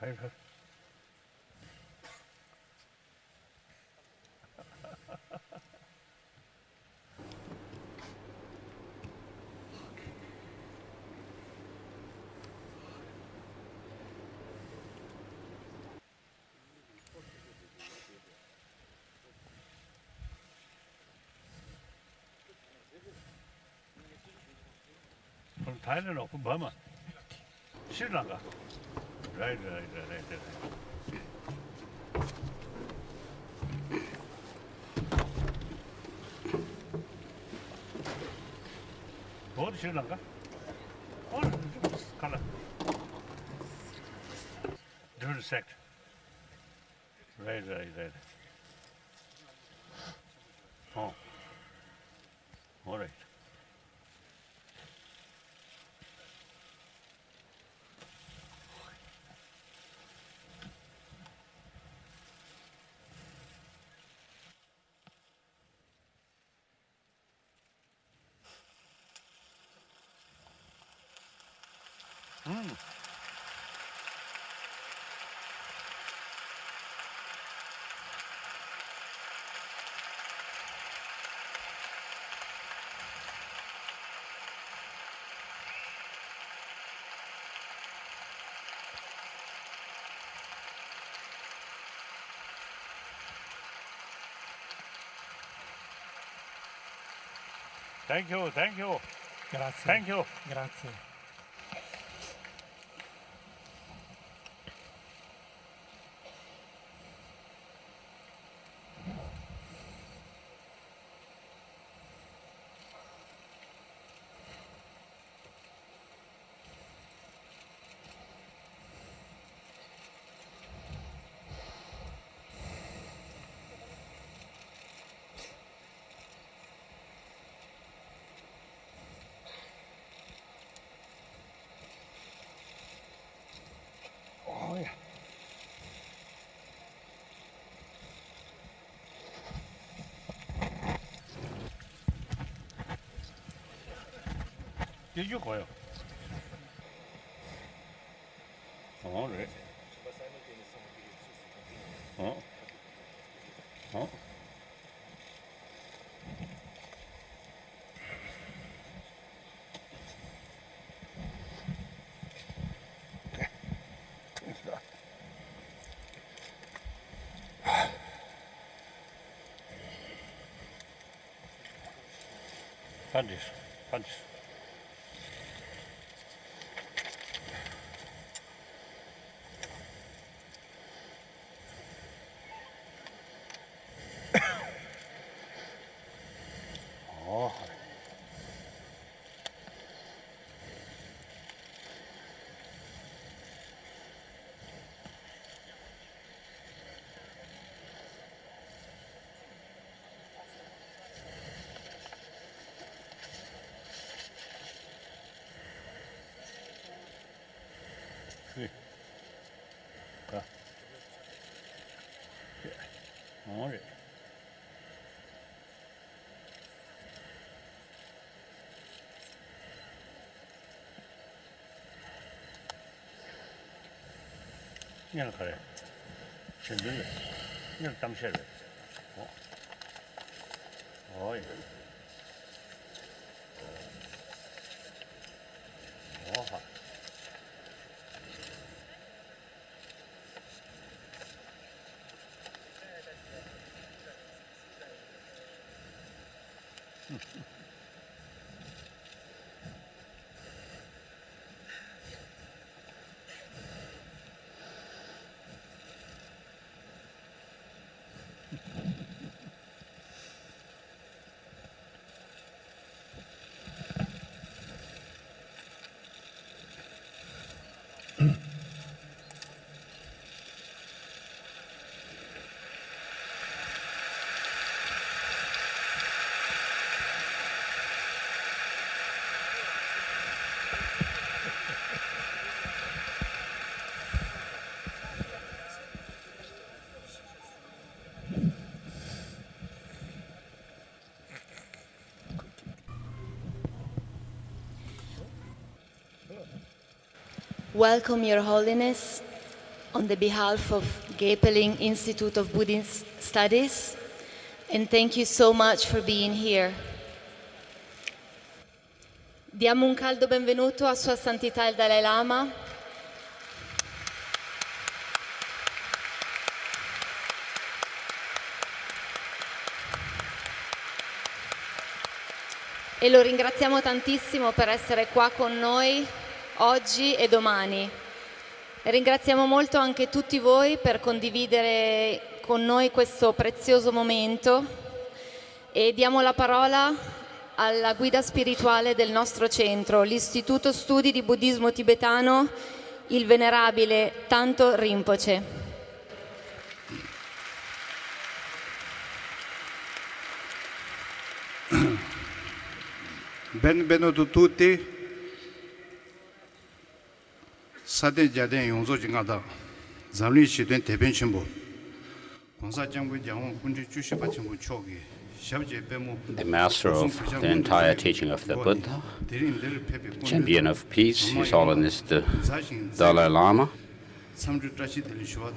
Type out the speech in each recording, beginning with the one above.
Right. From Thailand or from Burma? Sri Lanka. Right. Both Sri Lanka? Or different color? Different sect. Right. Oh. All right. Thank you. Grazie. Thank you. Grazie. Oh, yeah. 이거요. 그래. 어? 반지. 어. 그래. 가. 그래. 그냥 그래. 전들래. 그냥 땀새래. 어이. 어하. Welcome, Your Holiness. on the behalf of Gapeling Institute of Buddhist Studies, and thank you so much for being here. Diamo un caldo benvenuto a Sua Santità il Dalai Lama. E lo ringraziamo tantissimo per essere qua con noi oggi e domani. E ringraziamo molto anche tutti voi per condividere con noi questo prezioso momento e diamo la parola alla guida spirituale del nostro centro, l'Istituto Studi di Buddismo Tibetano, il Venerabile Tanto Rinpoche. Benvenuti tutti. Saden jaden yongzo jingada. Zamli shiden teben chimbo. Gongsa jangwe jangwon kunji jushi ba chimbo chogi. The master of the entire teaching of the Buddha, champion of peace, His Holiness the Dalai Lama.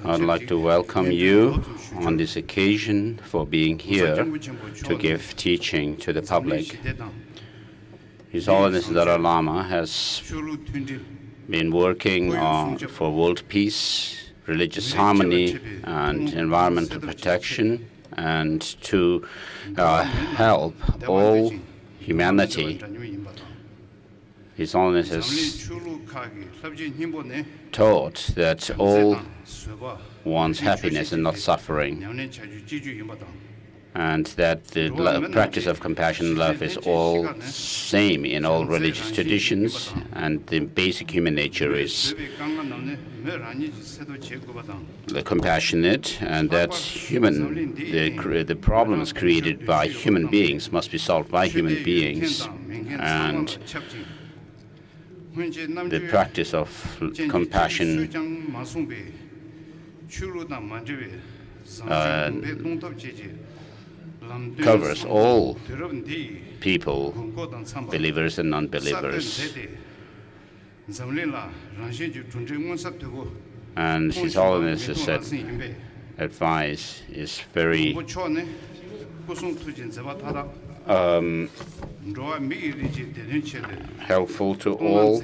I'd like to welcome you on this occasion for being here to give teaching to the public. His Holiness the Dalai Lama has been working for world peace, religious harmony, and environmental protection, and to help all humanity. His Holiness has taught that all wants happiness and not suffering, and that the practice of compassion and love is all same in all religious traditions, and the basic human nature is the compassionate, and that the problems created by human beings must be solved by human beings, and the practice of compassion covers all people, believers and non-believers. And His Holiness's advice is very helpful to all.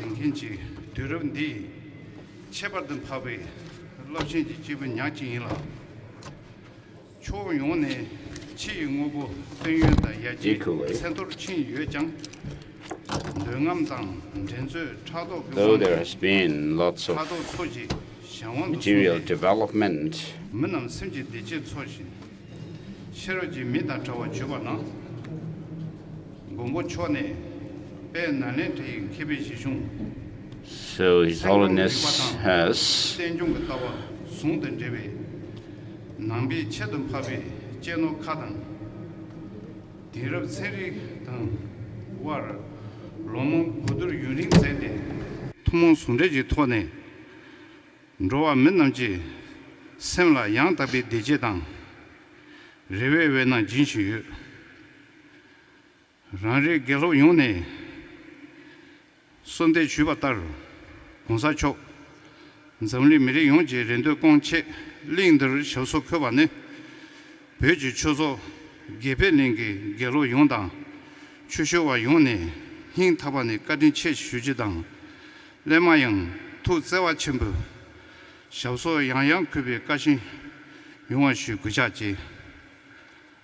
Equally, though there has been lots of material development, so His Holiness has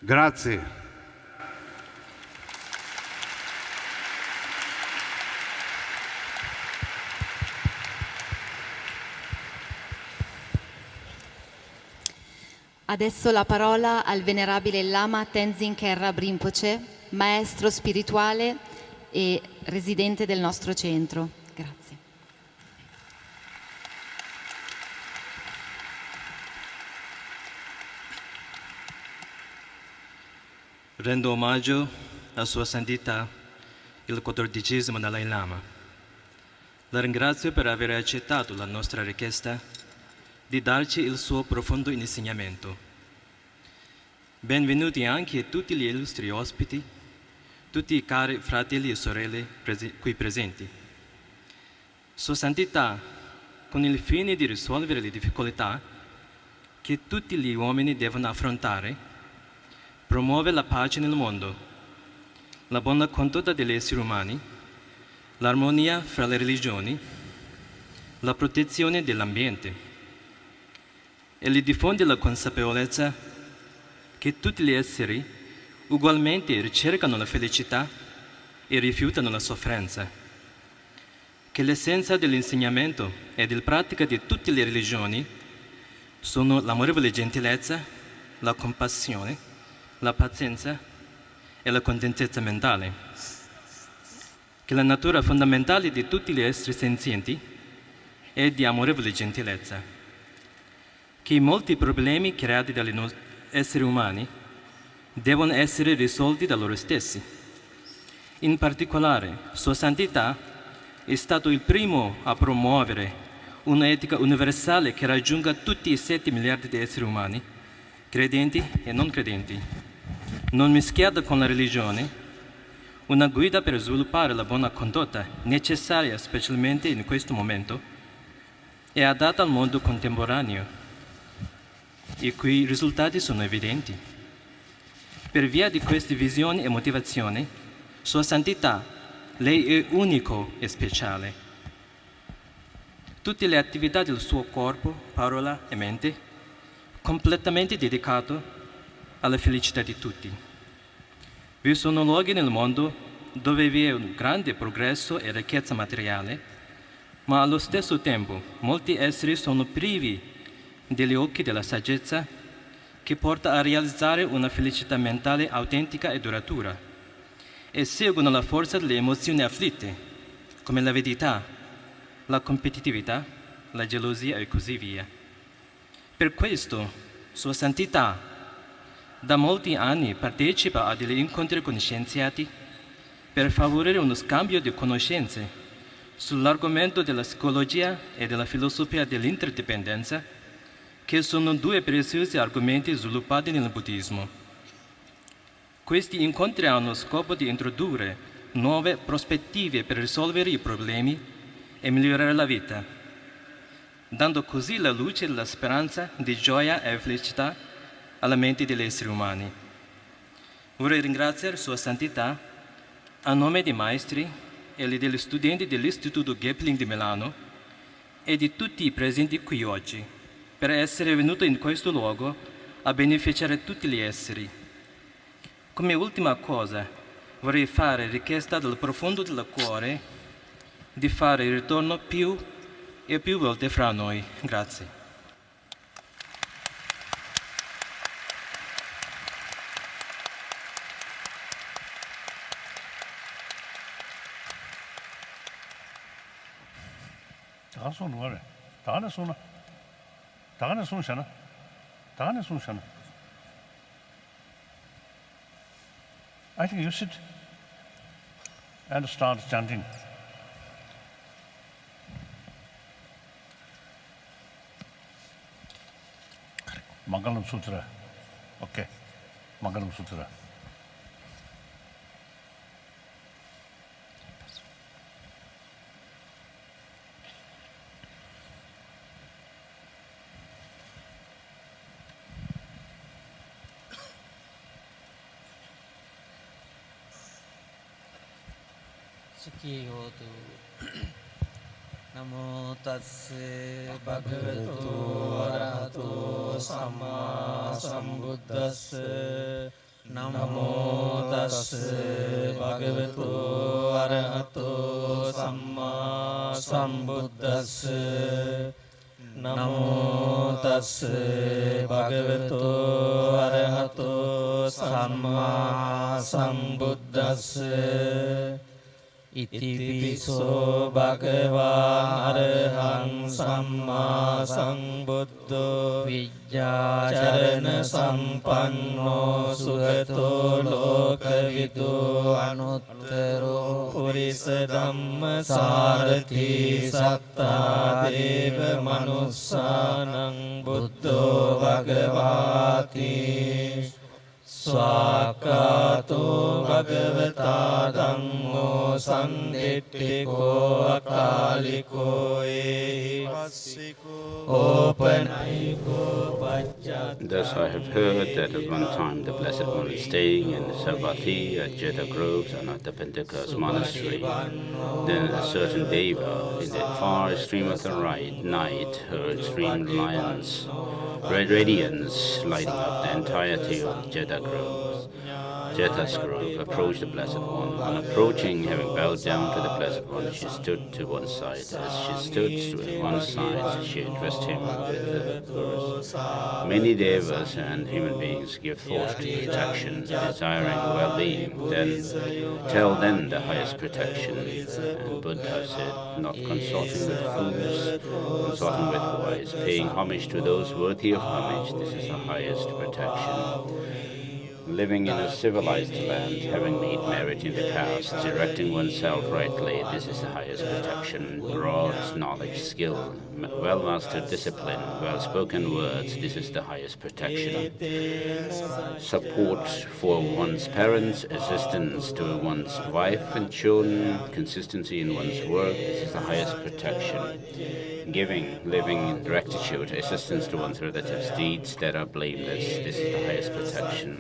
Grazie. Adesso la parola al Venerabile Lama Tenzin Kherab Rinpoche, maestro spirituale e residente del nostro centro. Grazie. Rendo omaggio a Sua Santità, il 14° Dalai Lama. La ringrazio per aver accettato la nostra richiesta di darci il suo profondo insegnamento. Benvenuti anche tutti gli illustri ospiti, tutti i cari fratelli e sorelle qui presenti. Sua Santità con il fine di risolvere le difficoltà che tutti gli uomini devono affrontare, promuove la pace nel mondo, la buona condotta degli esseri umani, l'armonia fra le religioni, la protezione dell'ambiente e gli diffonde la consapevolezza che tutti gli esseri ugualmente ricercano la felicità e rifiutano la sofferenza, che l'essenza dell'insegnamento e della pratica di tutte le religioni sono l'amorevole gentilezza, la compassione, la pazienza e la contentezza mentale, che la natura fondamentale di tutti gli esseri senzienti è di amorevole gentilezza, che i molti problemi creati dagli esseri umani devono essere risolti da loro stessi. In particolare, Sua Santità è stato il primo a promuovere un'etica universale che raggiunga tutti i 7 miliardi di esseri umani, credenti e non credenti, non mischiata con la religione, una guida per sviluppare la buona condotta necessaria specialmente in questo momento e adatta al mondo contemporaneo, i cui risultati sono evidenti. Per via di queste visioni e motivazioni, Sua Santità, lei è unico e speciale. Tutte le attività del suo corpo, parola e mente, completamente dedicato alla felicità di tutti. Vi sono luoghi nel mondo dove vi è un grande progresso e ricchezza materiale, ma allo stesso tempo molti esseri sono privi degli occhi della saggezza che porta a realizzare una felicità mentale autentica e duratura e seguono la forza delle emozioni afflitte, come l'avidità, la competitività, la gelosia e così via. Per questo, Sua Santità da molti anni partecipa a degli incontri con scienziati per favorire uno scambio di conoscenze sull'argomento della psicologia e della filosofia dell'interdipendenza, che sono due preziosi argomenti sviluppati nel buddismo. Questi incontri hanno scopo di introdurre nuove prospettive per risolvere i problemi e migliorare la vita, dando così la luce della speranza di gioia e felicità alla mente degli esseri umani. Vorrei ringraziare Sua Santità a nome dei maestri e degli studenti dell'Istituto Ghibling di Milano e di tutti i presenti qui oggi, per essere venuto in questo luogo a beneficiare tutti gli esseri. Come ultima cosa, vorrei fare richiesta dal profondo del cuore di fare il ritorno più e più volte fra noi. Grazie. 다 손 거래. 다네 손아. 다네 손 샤나. 다네 손 샤나. I think you sit and start chanting. Mangalam Sutra. Okay. Mangalam Sutra. Sukhi hotu. Namo tasse bhagavato arahato samma sambuddhasse. Namo tasse bhagavato arahato samma sambuddhasse. Namo tasse bhagavato arahato samma sambuddhasse. Iti piso bhagava arahang samma sambuddho vijjācarana sampanno sugato lokavido anuttaro purisa dhamma sarathi sattā deva manussanang buddho bhagavāti ස්වාක්ඛාතෝ භගවතා ධම්මෝ සම්දිට්ඨිකෝ අකාලිකෝ ඒහි වස්සිකෝ ඕපනයිකෝ පච්චත්ත. Thus I have heard that at one time the Blessed One is staying in Savatthi at Jeddah Groves and at the Pentecost Monastery. Then a certain Deva in the far extreme of the night heard extreme lions, red radiance lighting up the entirety of Jeddah Groves. Jeddah's grove approached the Blessed One. On approaching, having bowed down to the Blessed One, she stood to one side. As she stood to one side, she addressed him with the verse, "Many devas and human beings give thought to protection, desiring well-being. Tell them the highest protection." And Buddha said, "Not consulting with fools, consulting with wise, paying homage to those worthy of homage, this is the highest protection. Living in a civilized land, having made merit in the past, directing oneself rightly, this is the highest protection. Broad knowledge, skill, well-mastered discipline, well-spoken words, this is the highest protection. Support for one's parents, assistance to one's wife and children, consistency in one's work, this is the highest protection. Giving, living in rectitude, assistance to one's relatives, deeds that are blameless, this is the highest protection.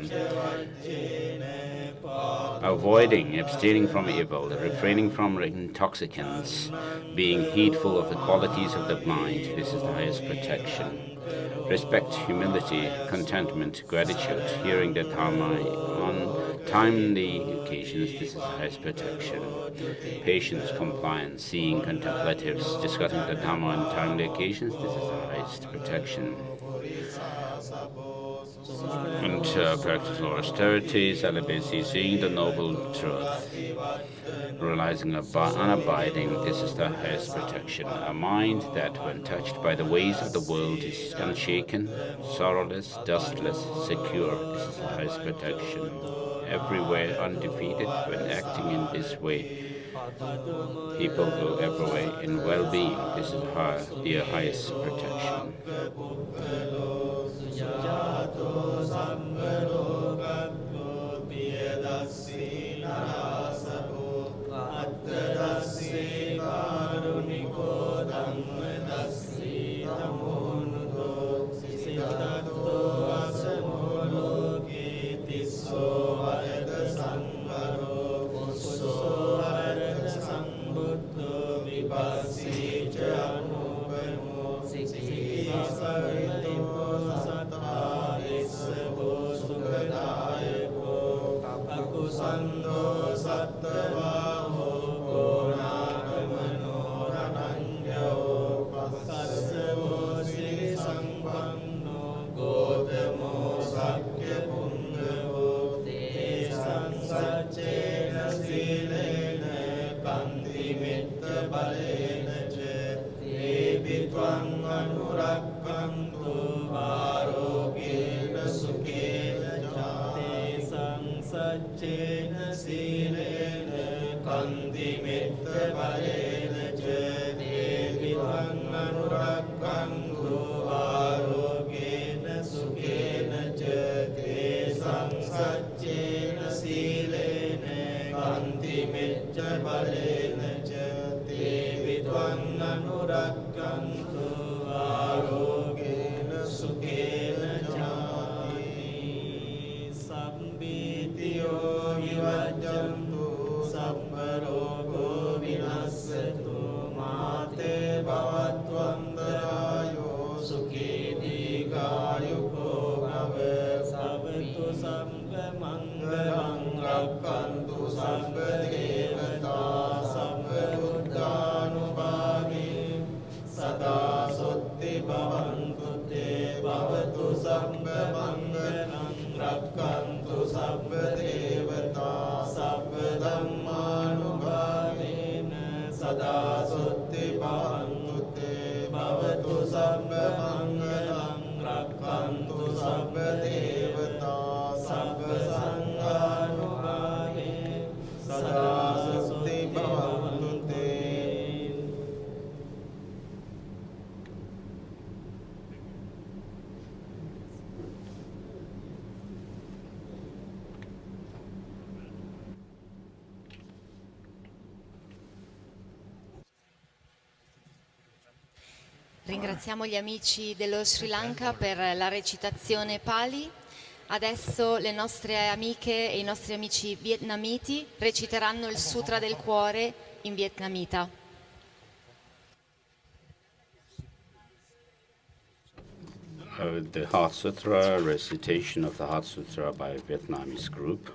Avoiding, abstaining from evil, refraining from intoxicants, being heedful of the qualities of the mind, this is the highest protection. Respect, humility, contentment, gratitude, hearing the Dharma on timely occasions, this is the highest protection. Patience, compliance, seeing contemplatives, discussing the Dharma on timely occasions, this is the highest protection. And practical austerity, celibacy, seeing the noble truth, realizing unabiding, this is the highest protection. A mind that, when touched by the ways of the world, is unshaken, sorrowless, dustless, secure, this is the highest protection. Everywhere undefeated, when acting in this way, people go everywhere in well-being, this is the highest protection. Ringraziamo gli amici dello Sri Lanka per la recitazione Pali. Adesso le nostre amiche e i nostri amici vietnamiti reciteranno il Sutra del Cuore in vietnamita. The Heart Sutra, recitation of the Heart Sutra by a Vietnamese group.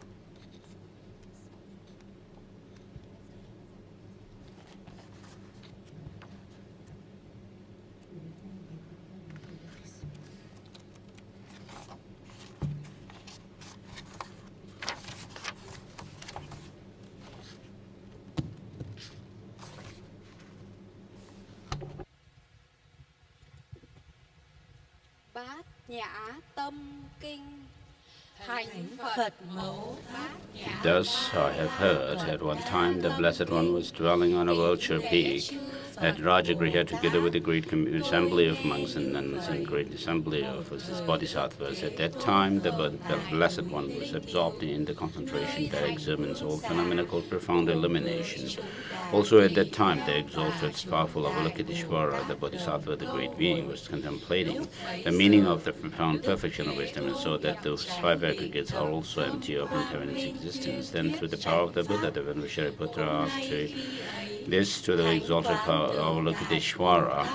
Bát Nhã Tâm Kinh. Thánh Phật Mẫu Bát Nhã. Thus I have heard, at one time the Blessed One was dwelling on a vulture peak at Rajagriha together with a great assembly of monks and nuns and great assembly of his bodhisattvas. At that time the Blessed One was absorbed in the concentration that examines all phenomena called profound illumination. Also at that time the exalted, powerful Avalokiteshvara, the Bodhisattva, the great being, was contemplating the meaning of the profound perfection of wisdom, and saw that those five aggregates are also empty of impermanent existence. Then through the power of the Buddha, the Venerable Shariputra asked this to the exalted power of Avalokiteshvara,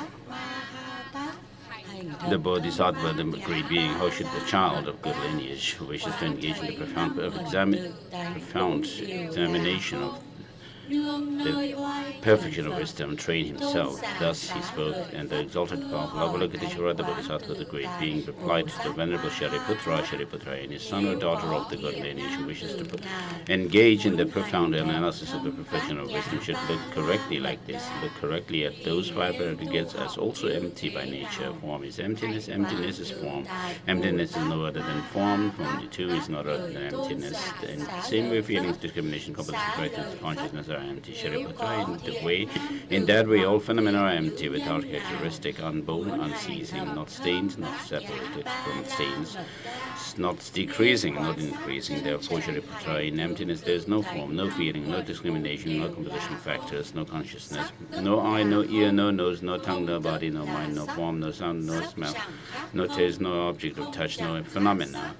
the Bodhisattva, the great being: how should the child of good lineage who wishes to engage in the profound examination of the perfection of wisdom train himself? Thus he spoke, and the exalted power of Avalokiteshvara, the Bodhisattva, the great being, replied to the Venerable Shariputra, any son or daughter of the good lineage who wishes to engage in the profound analysis of the perfection of wisdom should look correctly like this. Look correctly at those five aggregates as also empty by nature. Form is emptiness, emptiness is form. Emptiness is no other than form. Form too is not other than emptiness. In the same way, feelings, discrimination, composition, practice, consciousness are empty. Shariputra, in that way all phenomena are empty, without characteristic, unborn, unceasing, not stained, not separated from stains, not decreasing, not increasing. Therefore, Shariputra, in emptiness there is no form, no feeling, no discrimination, no composition factors, no consciousness, no eye, no ear, no nose, no tongue, no body, no mind, no form, no sound, no smell, no taste, no object of touch, no phenomena.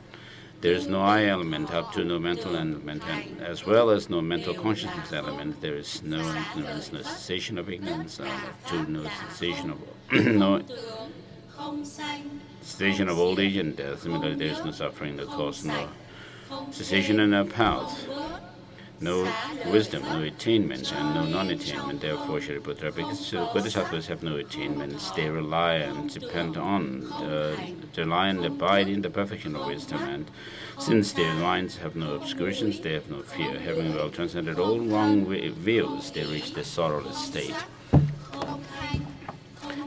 There is no I element, up to no mental element, and as well as no mental consciousness element. There is no ignorance, no cessation of ignorance, to no cessation of no cessation of old age and death. Similarly, there is no suffering, no cause, no cessation and no path, no wisdom, no attainment, and no non-attainment. Therefore, Shariputra, because Bodhisattvas have no attainments, they rely and depend on, rely and abide in the perfection of wisdom. And since their minds have no obscurations, they have no fear. Having well transcended all wrong views, they reach the sorrowless state.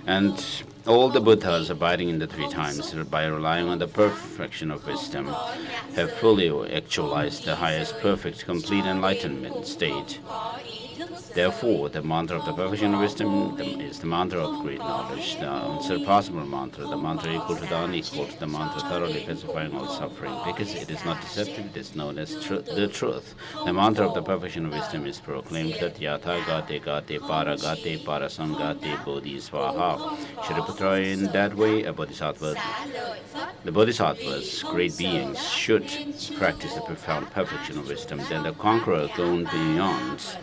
And all the Buddhas abiding in the three times, by relying on the perfection of wisdom, have fully actualized the highest, perfect, complete enlightenment state. Therefore, the mantra of the perfection of wisdom is the mantra of great knowledge, the unsurpassable mantra, the mantra equal to the unequal, the mantra thoroughly pacifying all suffering. Because it is not deceptive, it is known as the truth. The mantra of the perfection of wisdom is proclaimed that Yatha Gate Gate Para Gate Para Samgate Bodhi Swaha. Shariputra, in that way, a bodhisattva, the bodhisattvas, great beings, should practice the profound perfection of wisdom. Then the conqueror, going beyond,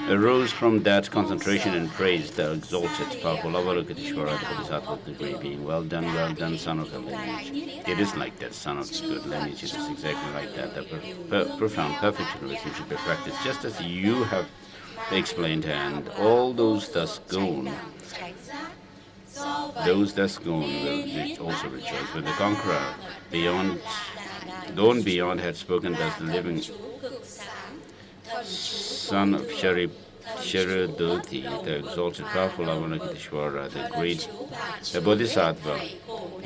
arose from that concentration and praised the exalted, powerful Avalokiteshvara, the Bodhisattva, the great being. Well done, son of the lineage. It is like that, son of the good lineage. It is exactly like that. The profound perfection of wisdom should be practiced, just as you have explained, and all those thus gone will also rejoice. When the conqueror, gone beyond, had spoken, thus the living son of Sharadoti, the exalted, powerful Avalokiteshvara, the Bodhisattva,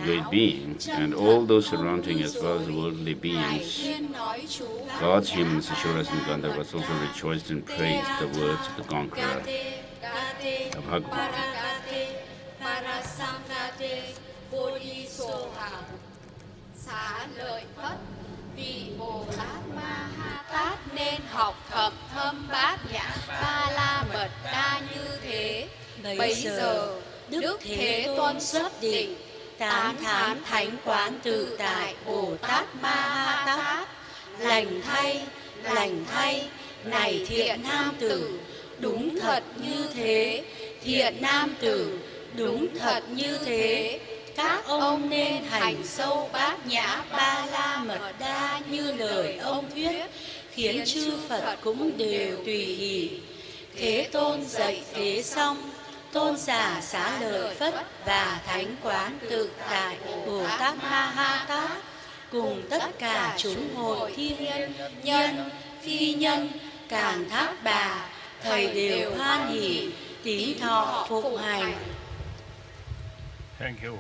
great being, and all those surrounding as well as the worldly beings, gods, humans, Asuras, and Gandharvas also rejoiced and praised the words of the conqueror, the Bhagavan. Vì Bồ Tát Ma Ha Tát nên học thầm thâm bát nhã ba la mật đa như thế. Bấy giờ Đức Thế Tôn xuất định, tán thán thánh quán tự tại Bồ Tát Ma Ha Tát. Lành thay, này thiện nam tử, đúng thật như thế. Thiện nam tử, đúng thật như thế. Các ông nên hành sâu bát nhã ba la mật đa như lời ông thuyết, khiến chư Phật cũng đều tùy hỷ. Thế Tôn dạy thế xong, Tôn giả Xá Lợi Phất và thánh quán tự tại Bồ Tát Ma Ha Tát cùng tất cả chúng hội thiên nhân, phi nhân, Càn Thác Bà, thầy đều hoan hỷ, tín thọ phụng hành. Thank you.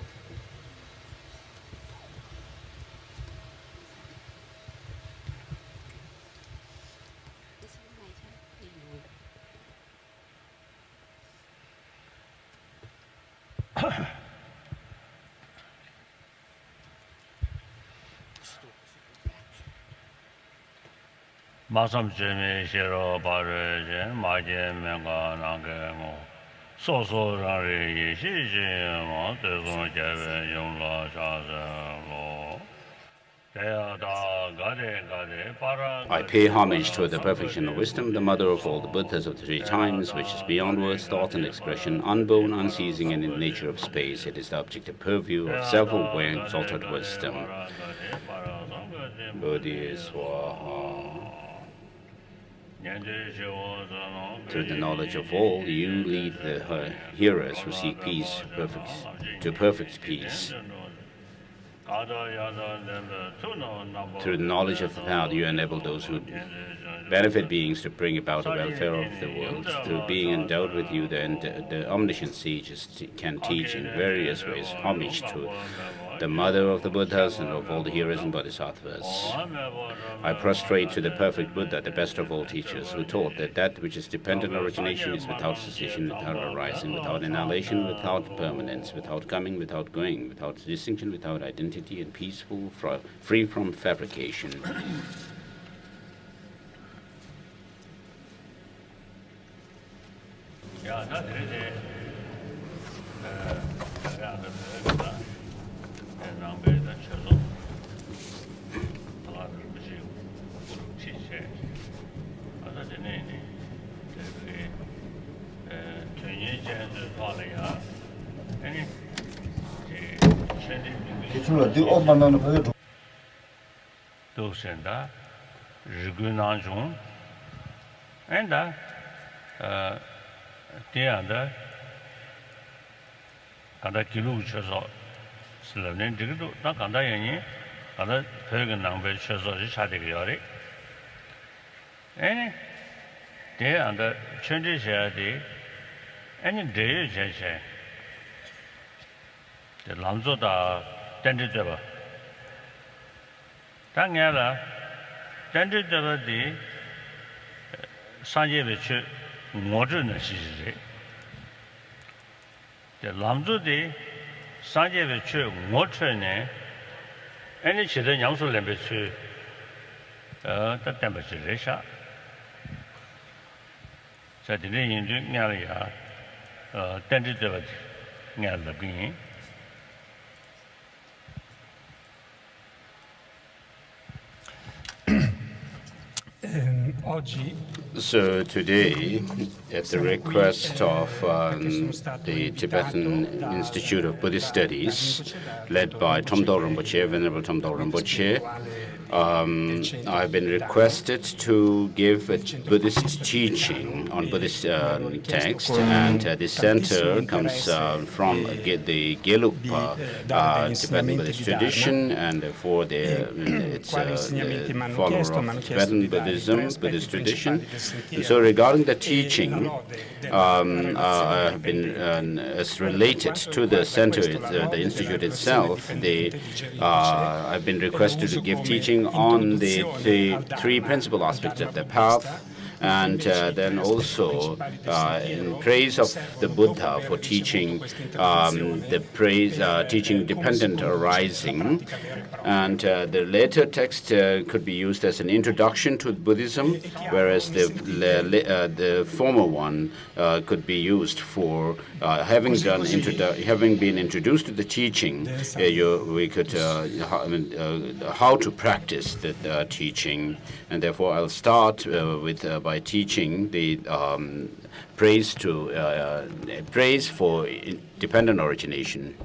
Masam Jimmy Shiro Barre, Maje Menga Nangamo, So Rari, Shiji, Montezon Jave, Yongla Shaza, I pay homage to the perfection of wisdom, the mother of all the Buddhas of the three times, which is beyond words, thought, and expression, unborn, unceasing, and in the nature of space. It is the objective purview of self-aware, exalted wisdom. Bodhi Swaha. Through the knowledge of all, you lead the hearers who seek peace to perfect peace. Through the knowledge of the path, you enable those who benefit beings to bring about the welfare of the world. Through being endowed with you, the omniscient sages can teach in various ways homage to the mother of the Buddhas and of all the hearers and bodhisattvas. I prostrate to the perfect Buddha, the best of all teachers, who taught that that which is dependent on origination is without cessation, without arising, without annihilation, without permanence, without coming, without going, without distinction, without identity, and peaceful, free from fabrication. Dosenda, Rigunanjun, and Tianda, Kanda Kilu Chazo, Slavin Digital, Nakanda Yani, Kanda Pergan number Chazo Chadigiori. Any day under changes day, any day, the Lanzo da Tenditeva. Tangela, Tenditeva di Sanjevic, modern city. The Lanzo di Sanjevic, modern, any children young so limit the temperature. So the name is Nalia, Tenditeva, Nalabini. So today, at the request of the Tibetan Institute of Buddhist Studies, led by Tomdol Rinpoche, Venerable Tomdol Rinpoche, I've been requested to give a Buddhist teaching on Buddhist text, and this center comes from the Gelugpa Tibetan Buddhist tradition, and for it's the follower of Tibetan Buddhism, Buddhist tradition. And so regarding the teaching, I have been as related to the center, the institute itself, I've been requested to give teaching on the three principal aspects of the path, And then also in praise of the Buddha for teaching teaching dependent arising. And the later text could be used as an introduction to Buddhism, whereas the former one could be used for having been introduced to the teaching. We could how to practice the teaching, and therefore I'll start by teaching the praise for dependent origination.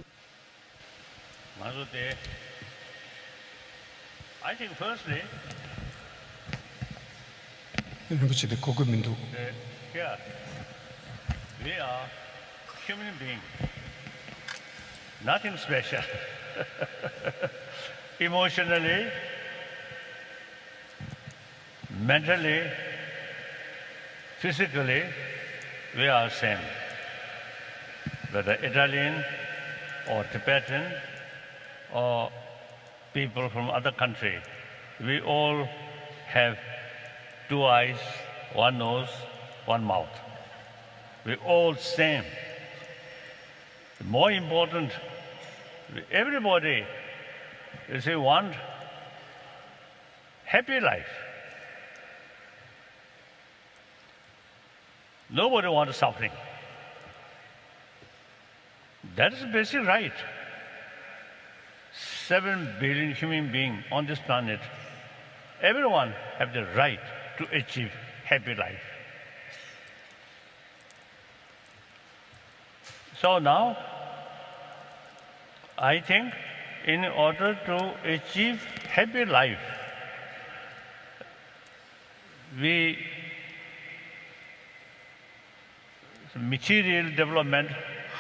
I think firstly, here we are human beings, nothing special. Emotionally, mentally, physically, we are same. Whether Italian or Tibetan or people from other country, we all have 2 eyes, 1 nose, 1 mouth. We all same. More important, everybody is want happy life. Nobody wants suffering. That is basic right. 7 billion human beings on this planet, everyone have the right to achieve happy life. So now, I think in order to achieve happy life, material development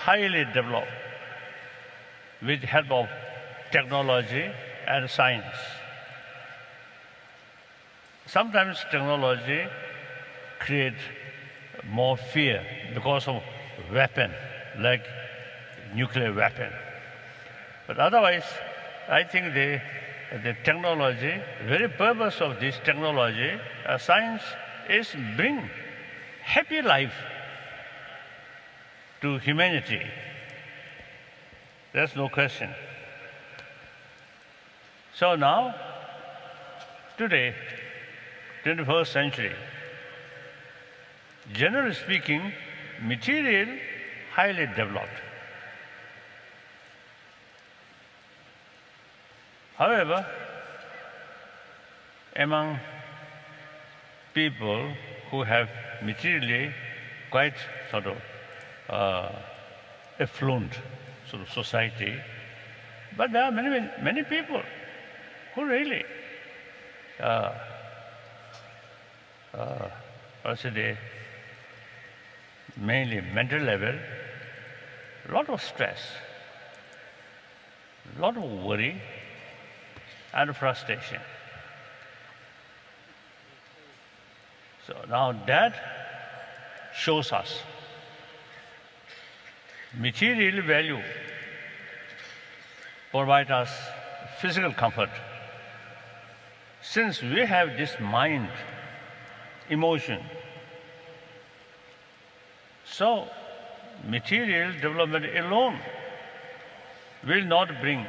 highly developed with help of technology and science. Sometimes technology creates more fear because of weapon, like nuclear weapon. But otherwise, I think the technology, very purpose of this technology, science, is bring happy life to humanity. There's no question. So now, today, 21st century, generally speaking, material highly developed. However, among people who have materially quite sort of affluent sort of society, but there are many people who really mainly mental level, a lot of stress, a lot of worry and frustration. So now that shows us material value provide us physical comfort. Since we have this mind, emotion, so material development alone will not bring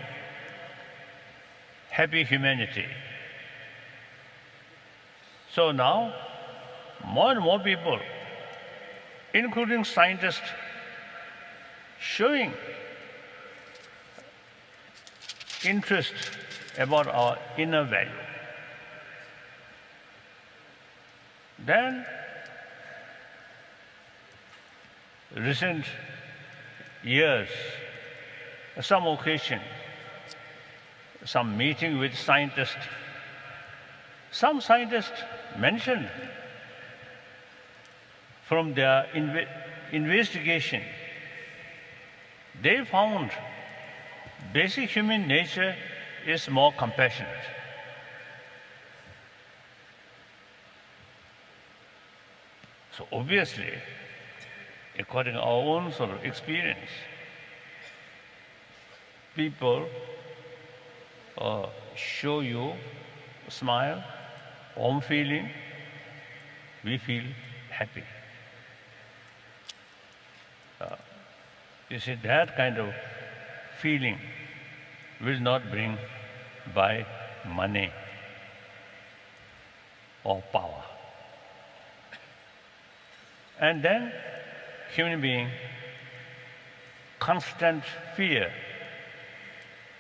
happy humanity. So now, more and more people, including scientists, showing interest about our inner value. Then, recent years, some occasion, some meeting with scientists, some scientists mentioned from their investigation, they found basic human nature is more compassionate. So obviously, according to our own sort of experience, people show you smile, warm feeling, we feel happy. You see, that kind of feeling will not bring by money or power. And then human being, constant fear,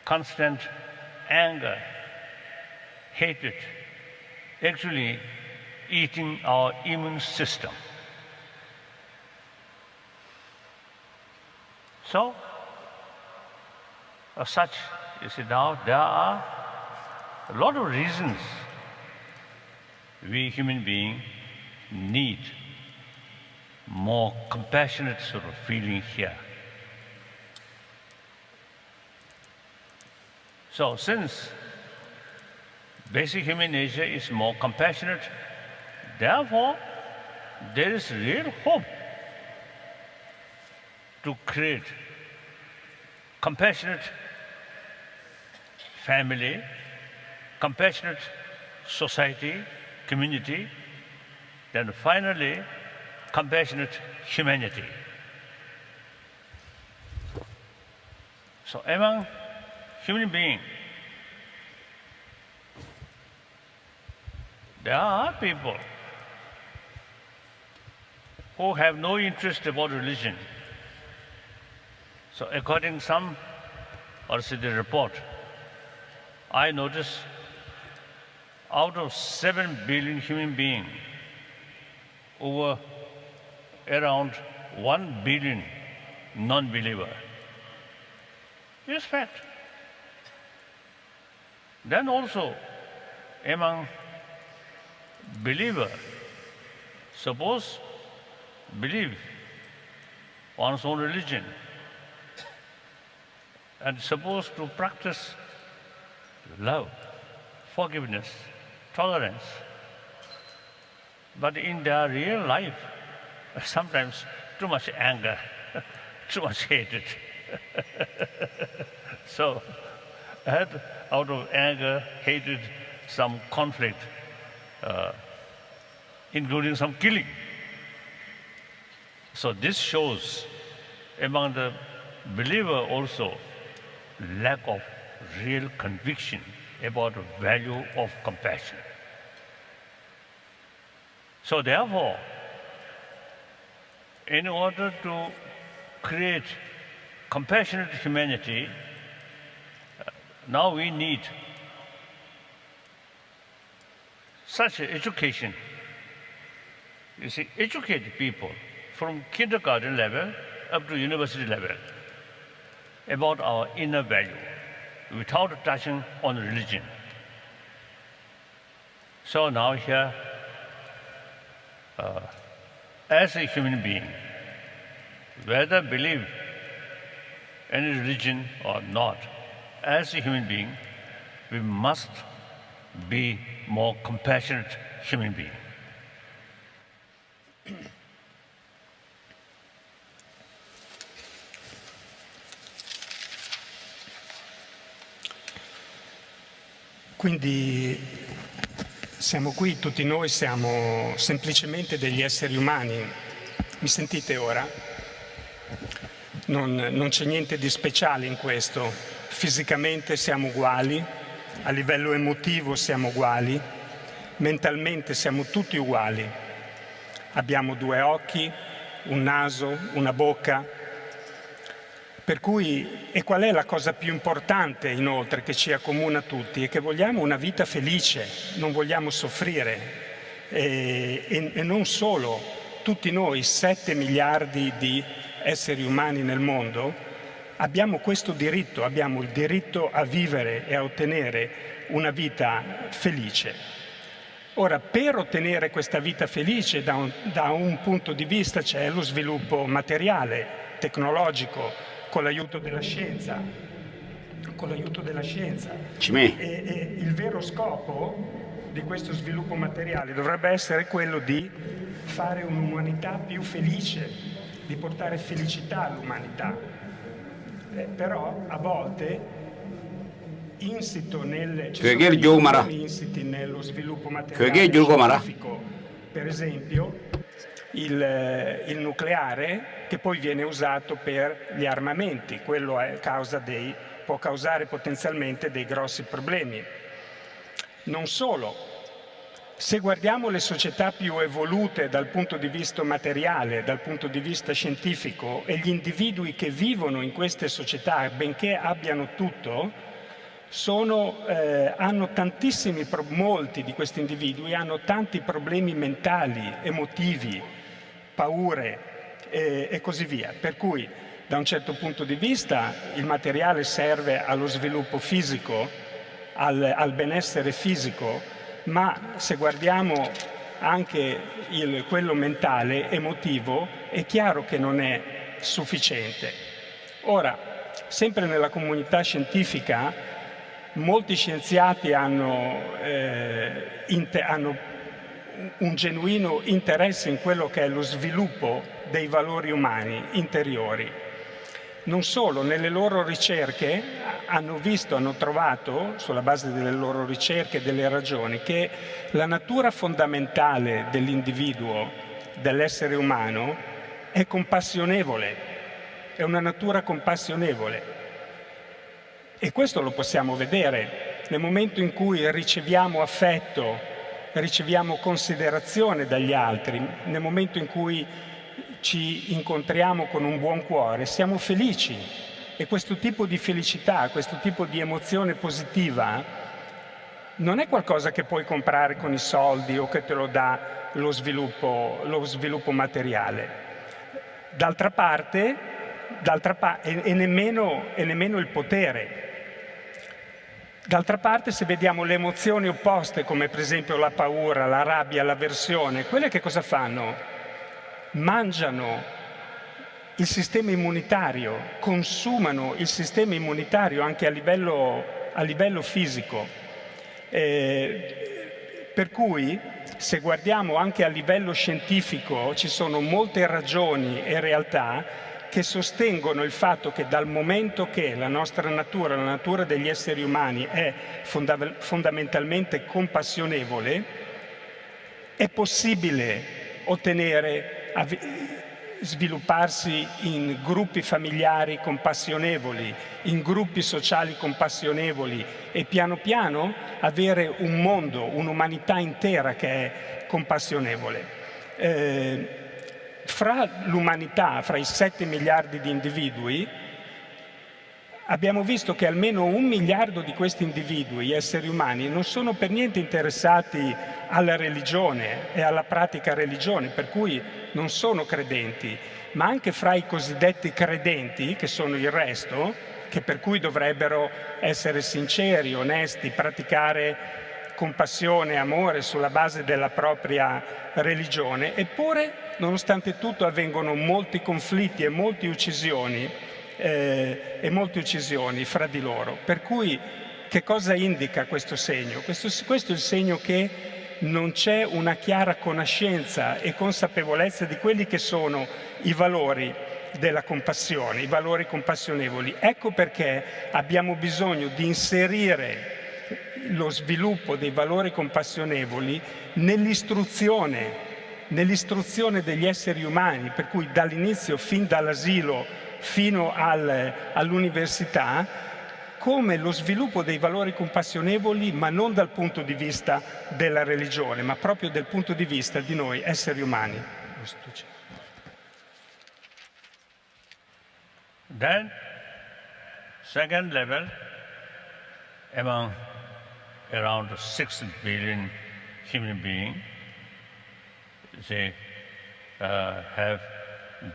constant anger, hatred, actually eating our immune system. So, as such, you see, now there are a lot of reasons we human beings need more compassionate sort of feeling here. So, since basic human nature is more compassionate, therefore, there is real hope to create compassionate family, compassionate society, community, then finally, compassionate humanity. So among human beings, there are people who have no interest about religion. So according to some, or say the report, I noticed out of 7 billion human beings, over around 1 billion non-believer. It's fact. Then also among believer, suppose believe one's own religion and supposed to practice love, forgiveness, tolerance. But in their real life, sometimes too much anger, too much hatred. So, out of anger, hatred, some conflict, including some killing. So this shows among the believer also lack of real conviction about the value of compassion. So therefore, in order to create compassionate humanity, now we need such education. You see, educate people from kindergarten level up to university level about our inner value without touching on religion. So now here, as a human being, whether believe in religion or not, as a human being, we must be more compassionate human being. Quindi siamo qui, tutti noi siamo semplicemente degli esseri umani. Mi sentite ora? Non c'è niente di speciale in questo. Fisicamente siamo uguali, a livello emotivo siamo uguali, mentalmente siamo tutti uguali. Abbiamo 2 occhi, un naso, una bocca. Per cui, e qual è la cosa più importante inoltre che ci accomuna tutti? È che vogliamo una vita felice, non vogliamo soffrire. E non solo, tutti noi, 7 miliardi di esseri umani nel mondo, abbiamo questo diritto, abbiamo il diritto a vivere e a ottenere una vita felice. Ora, per ottenere questa vita felice, da un punto di vista c'è lo sviluppo materiale, tecnologico, con l'aiuto della scienza. E il vero scopo di questo sviluppo materiale dovrebbe essere quello di fare un'umanità più felice, di portare felicità all'umanità. Però a volte insiti nello sviluppo materiale scientifico Per esempio il nucleare, che poi viene usato per gli armamenti, quello può causare potenzialmente dei grossi problemi. Non solo, se guardiamo le società più evolute dal punto di vista materiale, dal punto di vista scientifico, e gli individui che vivono in queste società, benché abbiano tutto, molti di questi individui hanno tanti problemi mentali, emotivi, paure e così via. Per cui, da un certo punto di vista, il materiale serve allo sviluppo fisico, al benessere fisico, ma se guardiamo anche quello mentale, emotivo, è chiaro che non è sufficiente. Ora, sempre nella comunità scientifica, molti scienziati hanno un genuino interesse in quello che è lo sviluppo dei valori umani interiori. Non solo, nelle loro ricerche hanno trovato, sulla base delle loro ricerche e delle ragioni, che la natura fondamentale dell'individuo, dell'essere umano, è compassionevole, è una natura compassionevole. E questo lo possiamo vedere nel momento in cui riceviamo affetto, riceviamo considerazione dagli altri, nel momento in cui ci incontriamo con un buon cuore, siamo felici. E questo tipo di felicità, questo tipo di emozione positiva non è qualcosa che puoi comprare con i soldi o che te lo dà lo sviluppo materiale. D'altra parte, e nemmeno il potere. D'altra parte, se vediamo le emozioni opposte, come per esempio la paura, la rabbia, l'avversione, quelle che cosa fanno? Mangiano il sistema immunitario, consumano il sistema immunitario anche a livello fisico. Per cui, se guardiamo anche a livello scientifico, ci sono molte ragioni e realtà che sostengono il fatto che dal momento che la nostra natura, la natura degli esseri umani è fondamentalmente compassionevole, è possibile svilupparsi in gruppi familiari compassionevoli, in gruppi sociali compassionevoli e piano piano avere un mondo, un'umanità intera che è compassionevole. Fra l'umanità, fra i 7 miliardi di individui, abbiamo visto che almeno 1 miliardo di questi individui, esseri umani, non sono per niente interessati alla religione e alla pratica religione, per cui non sono credenti, ma anche fra i cosiddetti credenti, che sono il resto, che per cui dovrebbero essere sinceri, onesti, praticare compassione, amore sulla base della propria religione, eppure, nonostante tutto, avvengono molti conflitti e molte uccisioni fra di loro. Per cui, che cosa indica questo segno? Questo è il segno che non c'è una chiara conoscenza e consapevolezza di quelli che sono i valori della compassione, i valori compassionevoli. Ecco perché abbiamo bisogno di inserire lo sviluppo dei valori compassionevoli nell'istruzione degli esseri umani, per cui dall'inizio, fin dall'asilo fino all'università, come lo sviluppo dei valori compassionevoli, ma non dal punto di vista della religione, ma proprio dal punto di vista di noi esseri umani. Then, second level, among around 6 billion human beings, they have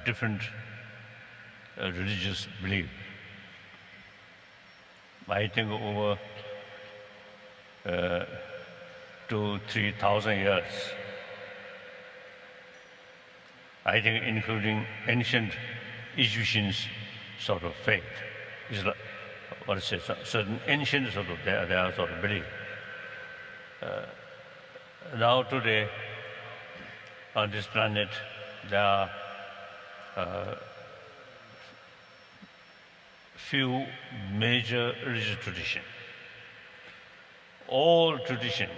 different religious beliefs. I think over 2,000-3,000 years. I think including ancient Egyptians sort of faith. Is like, what is it? Certain ancient sort of their sort of belief. Now today, on this planet, there are few major religious traditions. All traditions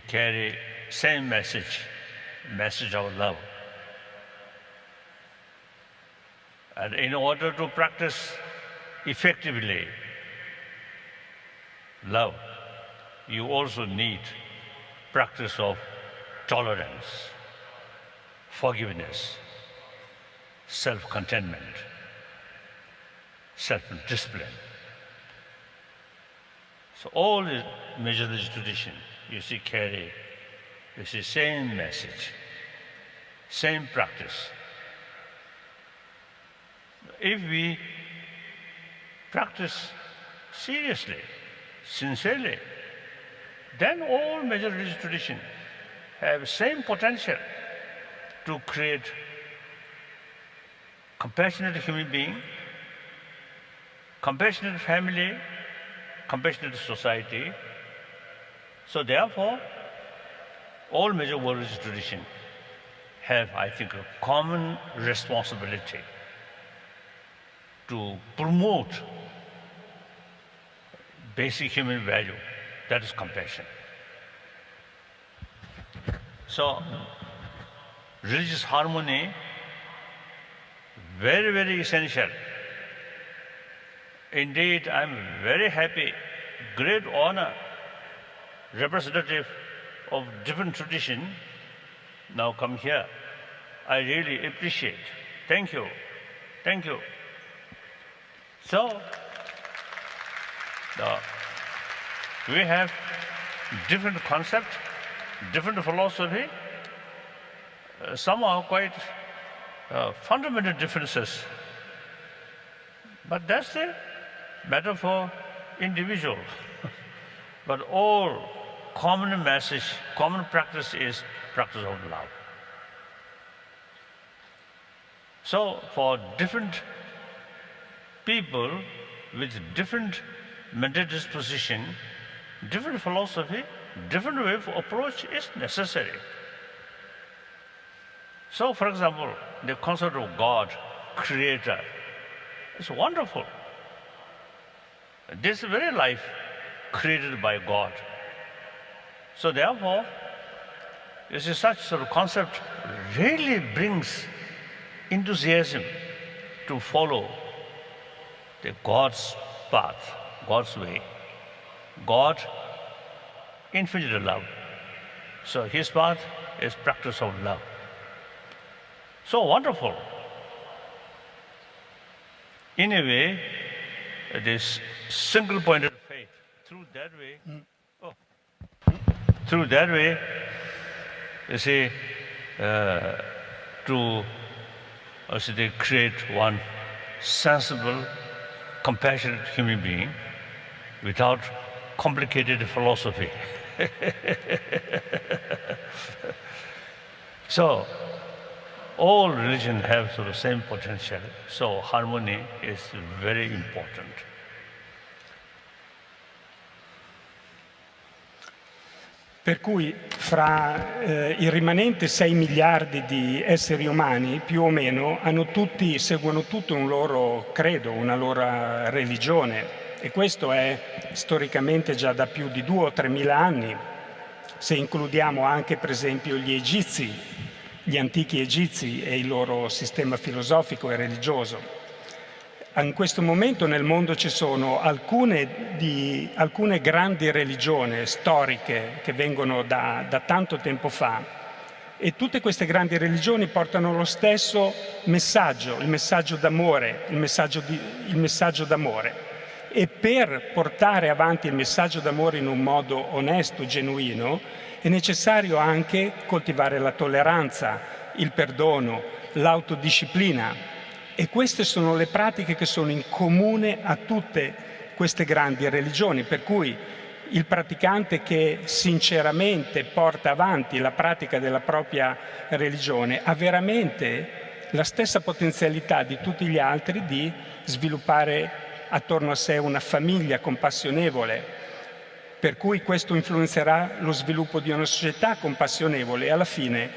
carry same message of love. And in order to practice effectively love, you also need practice of tolerance, forgiveness, self-contentment, self-discipline. So all the major religious tradition, carry, same message, same practice. If we practice seriously, sincerely, then all major religious tradition have same potential to create compassionate human being, compassionate family, compassionate society. So therefore, all major world religious traditions have, I think, a common responsibility to promote basic human value, that is compassion. So, religious harmony, very, very essential. Indeed, I'm very happy, great honor, representative of different tradition now come here. I really appreciate. Thank you. Thank you. So, we have different concept, different philosophy, some are quite fundamental differences. But that's the matter for individual. But all common message, common practice is practice of love. So for different people with different mental disposition, different philosophy, different way of approach is necessary. So for example, the concept of God, creator, is wonderful. This very life created by God. So therefore, such sort of concept really brings enthusiasm to follow the God's path, God's way. God, infinite love. So his path is practice of love. So wonderful. In a way, this single-pointed faith, through that way, to create one sensible, compassionate human being without complicated philosophy. So, all religions have sort of same potential. So harmony is very important. Per cui fra il rimanente 6 miliardi di esseri umani, più o meno, seguono tutti un loro credo, una loro religione. E questo è storicamente già da più di 2 o 3 mila anni, se includiamo anche per esempio gli egizi, gli antichi egizi e il loro sistema filosofico e religioso. In questo momento nel mondo ci sono alcune grandi religioni storiche che vengono da tanto tempo fa, e tutte queste grandi religioni portano lo stesso messaggio, il messaggio d'amore, il messaggio d'amore. E per portare avanti il messaggio d'amore in un modo onesto, genuino, è necessario anche coltivare la tolleranza, il perdono, l'autodisciplina. E queste sono le pratiche che sono in comune a tutte queste grandi religioni, per cui il praticante che sinceramente porta avanti la pratica della propria religione ha veramente la stessa potenzialità di tutti gli altri di sviluppare attorno a sé una famiglia compassionevole, per cui questo influenzerà lo sviluppo di una società compassionevole e alla fine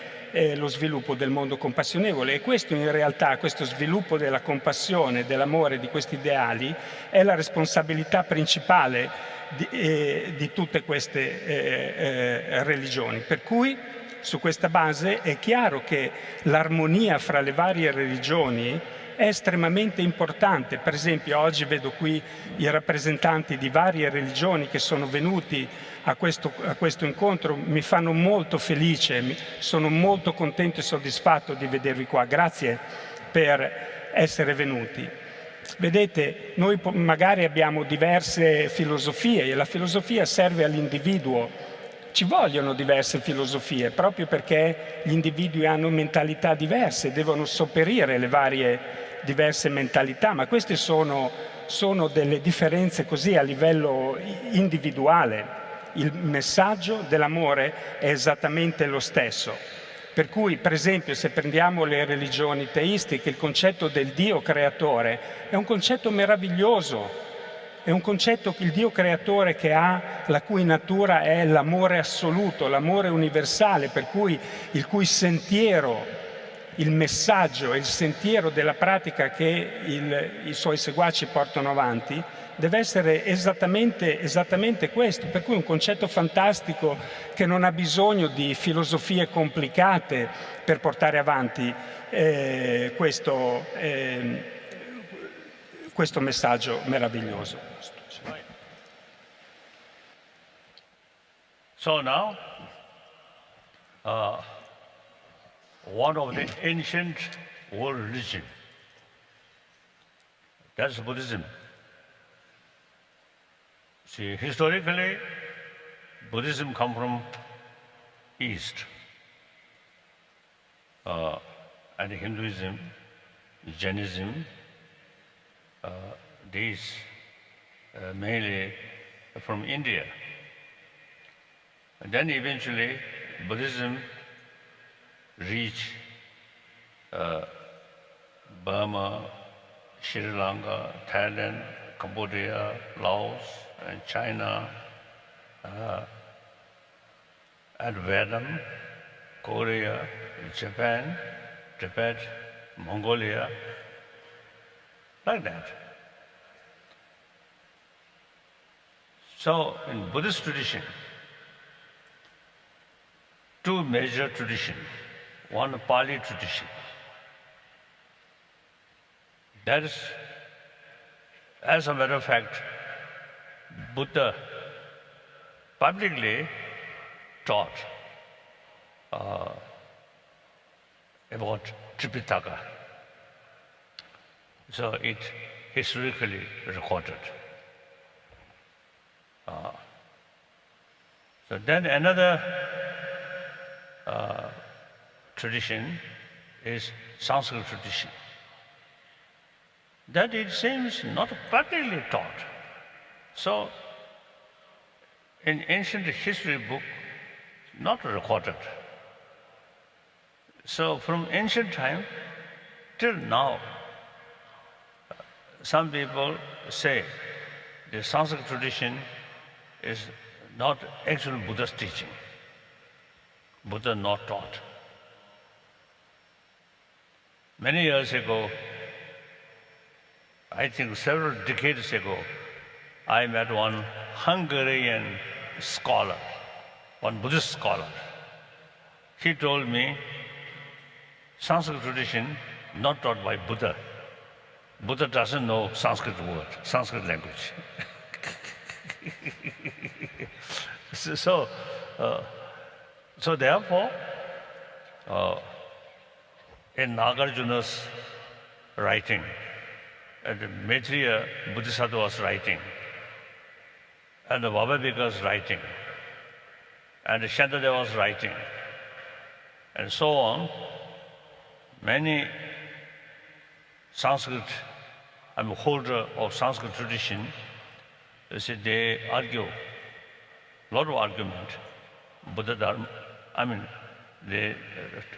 lo sviluppo del mondo compassionevole. E questo in realtà, questo sviluppo della compassione, dell'amore, di questi ideali, è la responsabilità principale di tutte queste religioni. Per cui su questa base è chiaro che l'armonia fra le varie religioni è estremamente importante. Per esempio oggi vedo qui i rappresentanti di varie religioni che sono venuti a questo incontro, mi fanno molto felice, sono molto contento e soddisfatto di vedervi qua. Grazie per essere venuti. Vedete, noi magari abbiamo diverse filosofie e la filosofia serve all'individuo. Ci vogliono diverse filosofie proprio perché gli individui hanno mentalità diverse, devono sopperire le varie diverse mentalità, ma queste sono delle differenze così a livello individuale. Il messaggio dell'amore è esattamente lo stesso. Per cui, per esempio, se prendiamo le religioni teistiche, il concetto del Dio creatore è un concetto meraviglioso, è un concetto che il Dio creatore che ha, la cui natura è l'amore assoluto, l'amore universale, per cui il cui sentiero, il messaggio e il sentiero della pratica che i suoi seguaci portano avanti deve essere esattamente questo, per cui un concetto fantastico che non ha bisogno di filosofie complicate per portare avanti questo messaggio meraviglioso. So now, one of the ancient world religion, that's Buddhism. See, historically, Buddhism comes from East, and Hinduism, Jainism, these mainly from India. And then eventually Buddhism reached Burma, Sri Lanka, Thailand, Cambodia, Laos, and China, and Vietnam, Korea, Japan, Tibet, Mongolia, like that. So in Buddhist tradition, two major traditions. One Pali tradition. That is, as a matter of fact, Buddha publicly taught about Tripitaka. So it historically recorded. So then another tradition is Sanskrit tradition. That it seems not publicly taught. So in ancient history book, not recorded. So from ancient time till now, some people say the Sanskrit tradition is not actual Buddha's teaching. Buddha not taught. Many years ago, I think several decades ago, I met one Hungarian scholar, one Buddhist scholar. He told me, Sanskrit tradition not taught by Buddha. Buddha doesn't know Sanskrit word, Sanskrit language. So therefore, in Nagarjuna's writing, and Maitreya Bodhisattva was writing, and the Vabhavika was writing, and Shantadeva was writing, and so on. Many Sanskrit, holder of Sanskrit tradition, they argue, a lot of argument. Buddha Dharma, the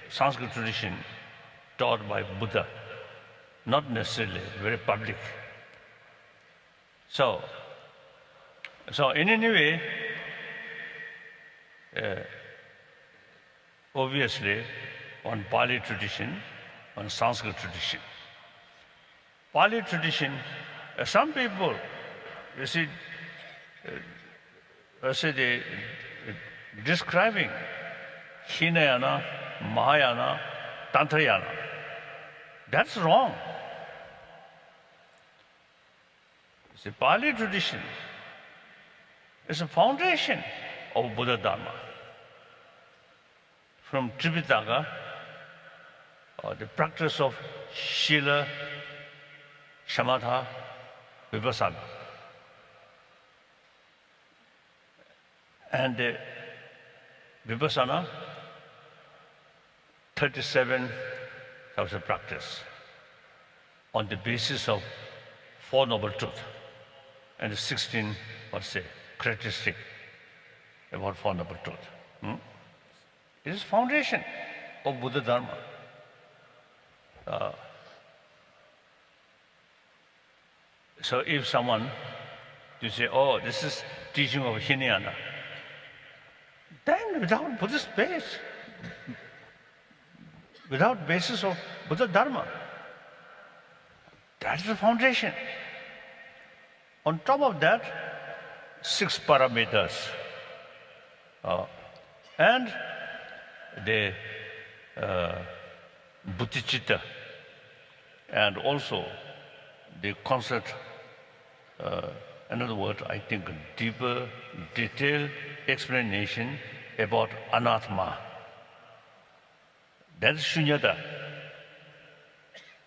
Sanskrit tradition taught by Buddha, not necessarily very public. So in any way, obviously, on Pali tradition, on Sanskrit tradition. Pali tradition, some people, you see, they describing Hinayana, Mahayana, Tantrayana. That's wrong. You see, Pali tradition is a foundation of Buddha Dharma. From Tripitaka, the practice of Shila, Shamatha, Vipassana. And Vipassana, 37 types of practice on the basis of Four Noble Truths and 16, let's say, characteristic about Four Noble Truths. It is foundation of Buddha Dharma. So if someone, you say, oh, this is teaching of Hinayana, then without Buddhist base, without basis of Buddha Dharma, that is the foundation. On top of that, 6 parameters. And the Buddhicitta, and also the concept, another word, I think, deeper, detailed explanation about anatma. That's shunyata.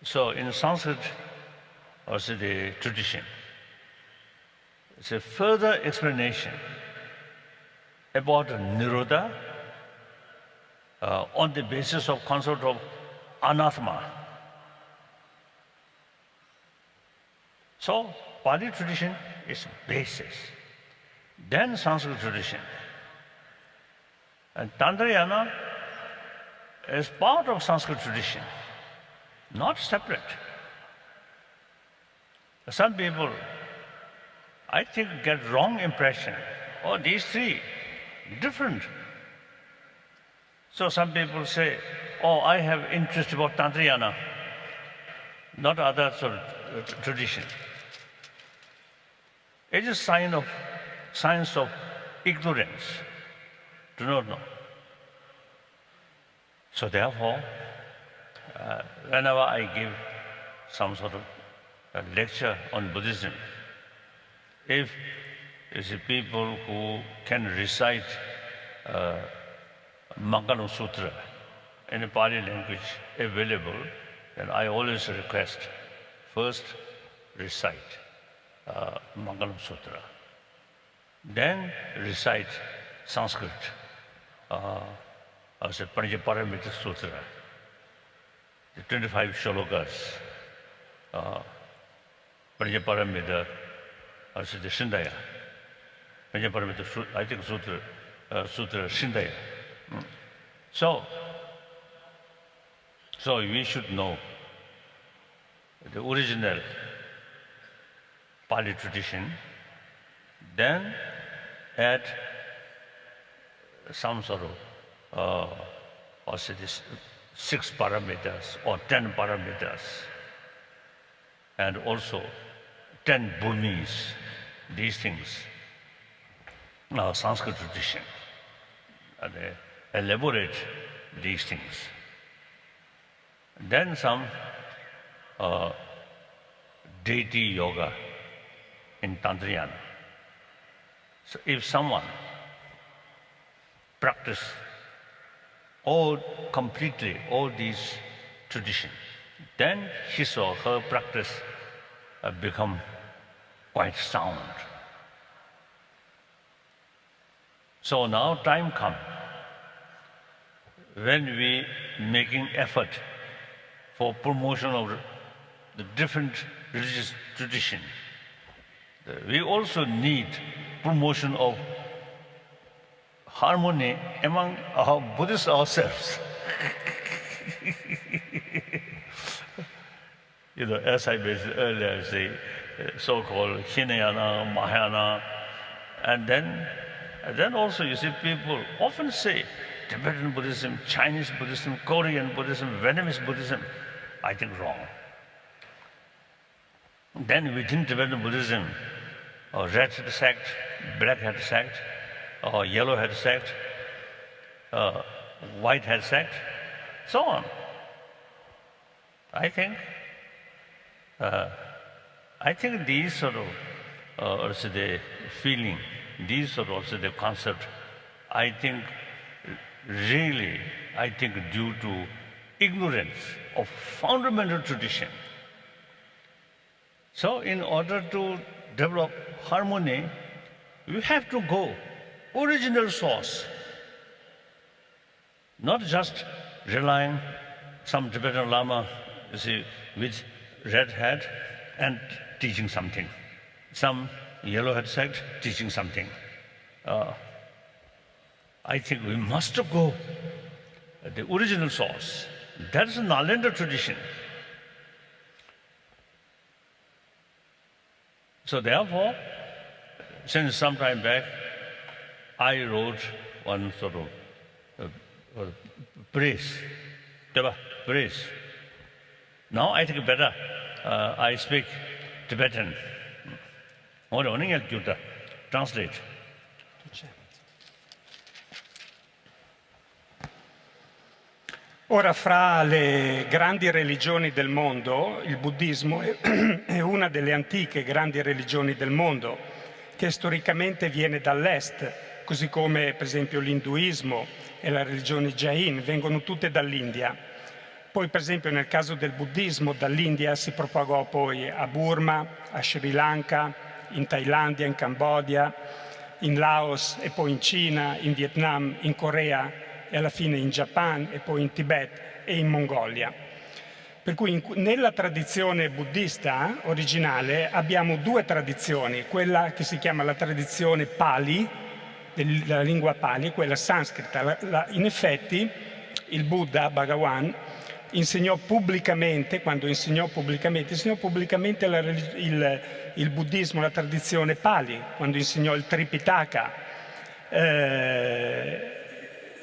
So in Sanskrit, also the tradition, it's a further explanation about nirodha on the basis of concept of anatma. So Pali tradition is basis. Then Sanskrit tradition. And Tantrayana is part of Sanskrit tradition, not separate. Some people, I think, get wrong impression. Oh, these three, different. So some people say, oh, I have interest about Tantrayana, not other sort of tradition. It is sign of ignorance. Do not know. So therefore, whenever I give some sort of a lecture on Buddhism, if it's people who can recite Mangalam Sutra in a Pali language available, then I always request first recite Mangalam Sutra, then recite Sanskrit as a Panchaparamita Sutra, the 25 shlokas, Panchaparamita as the Shindaya, Panchaparamita, I think Sutra Shindaya. So we should know the original Pali tradition, then add some sort of also this 6 parameters or 10 parameters, and also 10 bhumis, these things, Sanskrit tradition, and elaborate these things. Then some deity yoga in Tantrayana. So if someone practice completely all these traditions, then his or her practice become quite sound. So now time comes when we making effort for promotion of the different religious tradition. We also need promotion of harmony among our Buddhists ourselves. As I mentioned earlier, the so-called Hinayana, Mahayana, and then also you see people often say, Tibetan Buddhism, Chinese Buddhism, Korean Buddhism, Vietnamese Buddhism, I think wrong. Then within Tibetan Buddhism, or red hat sect, black hat sect, or yellow hat sect, white hat sect, so on. I think these sort of also the feeling, these sort of also the concept, I think really, due to ignorance of fundamental tradition. So in order to develop harmony, we have to go original source, not just relying some Tibetan Lama, you see, with red hat and teaching something, some yellow hat sect teaching something. I think we must go the original source. That is a Nalanda tradition. So therefore, since some time back, I wrote one sort of praise, praise. Now I think better, I speak Tibetan. Translate. Ora, fra le grandi religioni del mondo, il buddismo è una delle antiche grandi religioni del mondo, che storicamente viene dall'est, così come per esempio l'induismo e la religione Jain vengono tutte dall'India. Poi per esempio nel caso del buddismo dall'India si propagò poi a Burma, a Sri Lanka, in Thailandia, in Cambogia, in Laos e poi in Cina, in Vietnam, in Corea e alla fine in Japan e poi in Tibet e in Mongolia. Per cui nella tradizione buddista originale abbiamo due tradizioni, quella che si chiama la tradizione Pali, della lingua Pali, e quella sanscrita. In effetti il Buddha, Bhagavan, insegnò pubblicamente il buddismo, la tradizione Pali, quando insegnò il Tripitaka,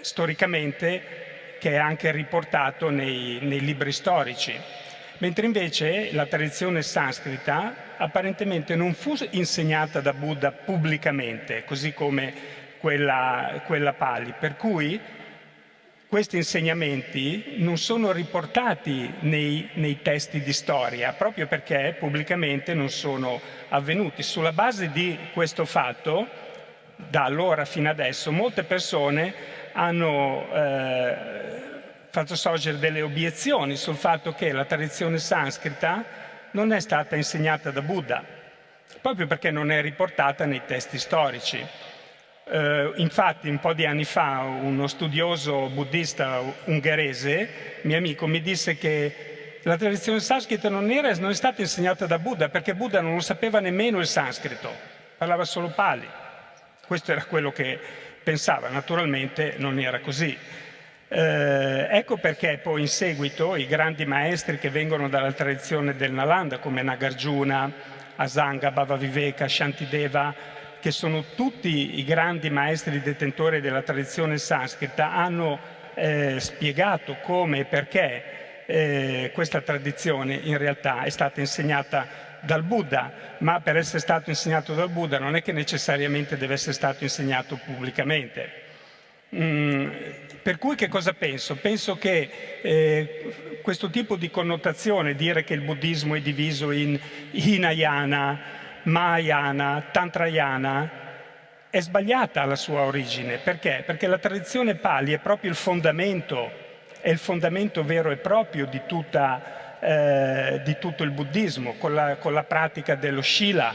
storicamente, che è anche riportato nei libri storici. Mentre invece la tradizione sanscrita apparentemente non fu insegnata da Buddha pubblicamente, così come quella Pali, per cui questi insegnamenti non sono riportati nei testi di storia, proprio perché pubblicamente non sono avvenuti. Sulla base di questo fatto, da allora fino adesso, molte persone hanno fatto sorgere delle obiezioni sul fatto che la tradizione sanscrita non è stata insegnata da Buddha, proprio perché non è riportata nei testi storici. Infatti un po' di anni fa uno studioso buddista ungherese, mio amico, mi disse che la tradizione sanscrita non è stata insegnata da Buddha perché Buddha non lo sapeva nemmeno il sanscrito, parlava solo Pali. Questo era quello che pensava, naturalmente non era così. Ecco perché poi in seguito i grandi maestri che vengono dalla tradizione del Nalanda, come Nagarjuna, Asanga, Bhavaviveka, Shantideva, che sono tutti i grandi maestri detentori della tradizione sanscrita, hanno spiegato come e perché questa tradizione in realtà è stata insegnata dal Buddha, ma per essere stato insegnato dal Buddha non è che necessariamente deve essere stato insegnato pubblicamente. Per cui che cosa penso? Penso che questo tipo di connotazione, dire che il buddismo è diviso in Hinayana, Mahayana, Tantrayana, è sbagliata alla sua origine. Perché? Perché la tradizione Pali è proprio il fondamento, è il fondamento vero e proprio di tutto il buddismo, con la pratica dello Shila,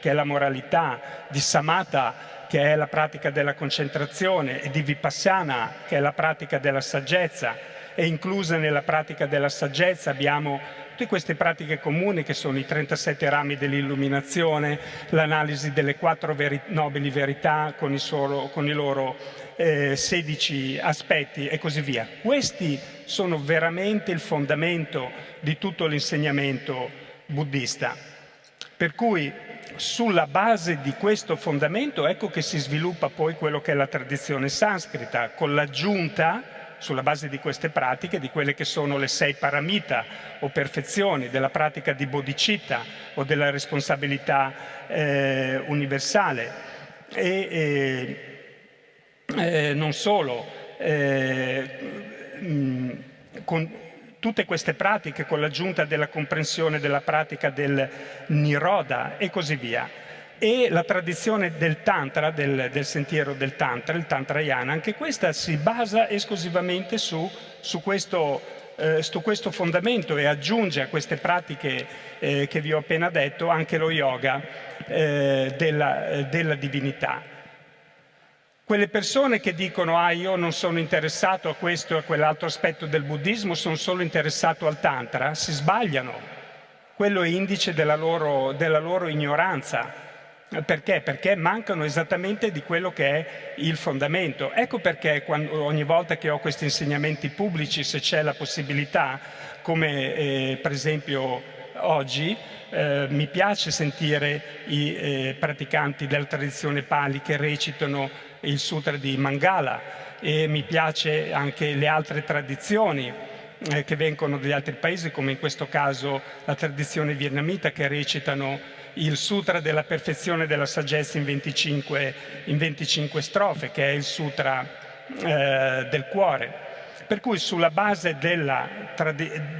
che è la moralità, di Samatha, che è la pratica della concentrazione, e di Vipassana, che è la pratica della saggezza. E inclusa nella pratica della saggezza abbiamo tutte queste pratiche comuni che sono i 37 rami dell'illuminazione, l'analisi delle 4 nobili verità con i loro 16 aspetti e così via. Questi sono veramente il fondamento di tutto l'insegnamento buddista. Per cui sulla base di questo fondamento ecco che si sviluppa poi quello che è la tradizione sanscrita, con l'aggiunta sulla base di queste pratiche, di quelle che sono le 6 paramita o perfezioni della pratica di bodhicitta o della responsabilità universale. Non solo, con tutte queste pratiche, con l'aggiunta della comprensione della pratica del Niroda e così via. E la tradizione del Tantra, del sentiero del Tantra, il Tantrayana, anche questa si basa esclusivamente su questo fondamento e aggiunge a queste pratiche che vi ho appena detto anche lo yoga della divinità. Quelle persone che dicono io non sono interessato a questo e a quell'altro aspetto del buddismo, sono solo interessato al Tantra, si sbagliano. Quello è indice della loro ignoranza. Perché? Perché mancano esattamente di quello che è il fondamento. Ecco perché ogni volta che ho questi insegnamenti pubblici, se c'è la possibilità, come per esempio oggi, mi piace sentire i praticanti della tradizione Pali che recitano il Sutra di Mangala e mi piace anche le altre tradizioni che vengono dagli altri paesi, come in questo caso la tradizione vietnamita, che recitano il Sutra della perfezione della saggezza in 25 strofe, che è il Sutra del cuore. Per cui sulla base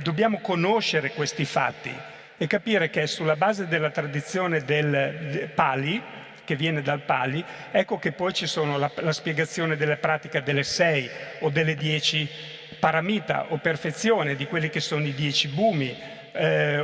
dobbiamo conoscere questi fatti e capire che sulla base della tradizione del Pali, che viene dal Pali, ecco che poi ci sono la spiegazione delle pratiche delle 6 o delle 10 paramita o perfezione, di quelli che sono i 10 bhumi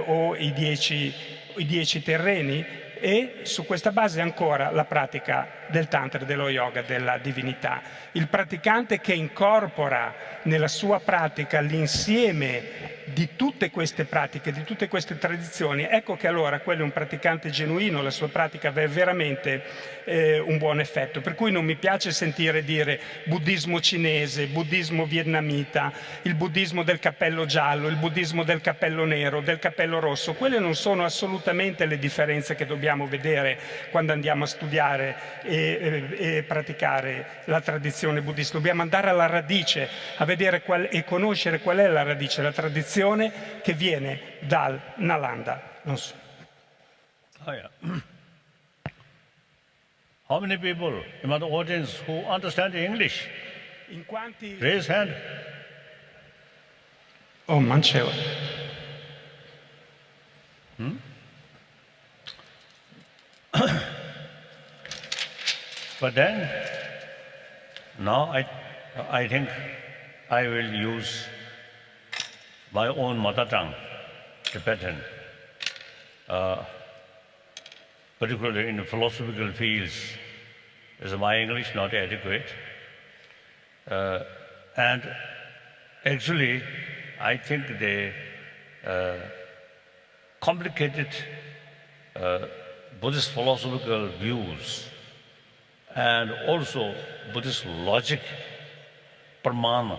o i 10 terreni, e su questa base ancora la pratica del Tantra, dello yoga, della divinità. Il praticante che incorpora nella sua pratica l'insieme di tutte queste pratiche, di tutte queste tradizioni, ecco che allora quello è un praticante genuino, la sua pratica aveva veramente un buon effetto. Per cui non mi piace sentire dire buddismo cinese, buddismo vietnamita, il buddismo del cappello giallo, il buddismo del cappello nero, del cappello rosso. Quelle non sono assolutamente le differenze che dobbiamo vedere quando andiamo a studiare e praticare la tradizione buddista. Dobbiamo andare alla radice, a vedere e conoscere qual è la radice, la tradizione che viene dal Nalanda. Non so. Oh, yeah. How many people in the audience who understand English? In quanti? Raise hand. Oh, mancheo. But then, now I think I will use my own mother tongue, Tibetan, particularly in the philosophical fields. Is my English not adequate? And actually, I think the complicated Buddhist philosophical views and also Buddhist logic, pramana,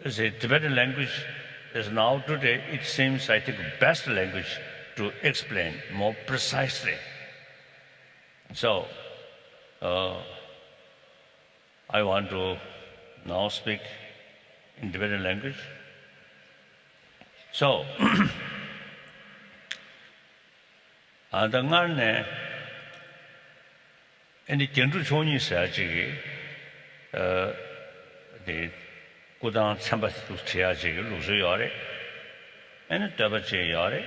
is a Tibetan language is now today, it seems, I think, best language to explain more precisely. So, I want to now speak in Tibetan language. So, 아당간에 이 경주 존이 있어야지 고당 참바도 해야지 루스요래 아니 더버지요래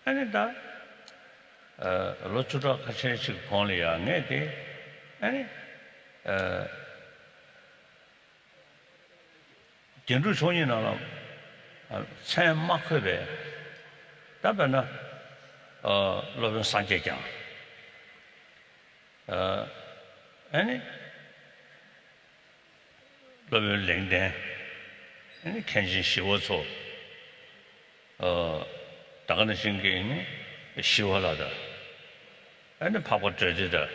아니 다 로추다 같이 본이야 네데 아니 경주 존이 나라 참 막혀배 답변은 로빈 산재장 아니 로빈 랭데 아니 켄신 시워소 다가는 신경이 시워라다 아니 파고 저지다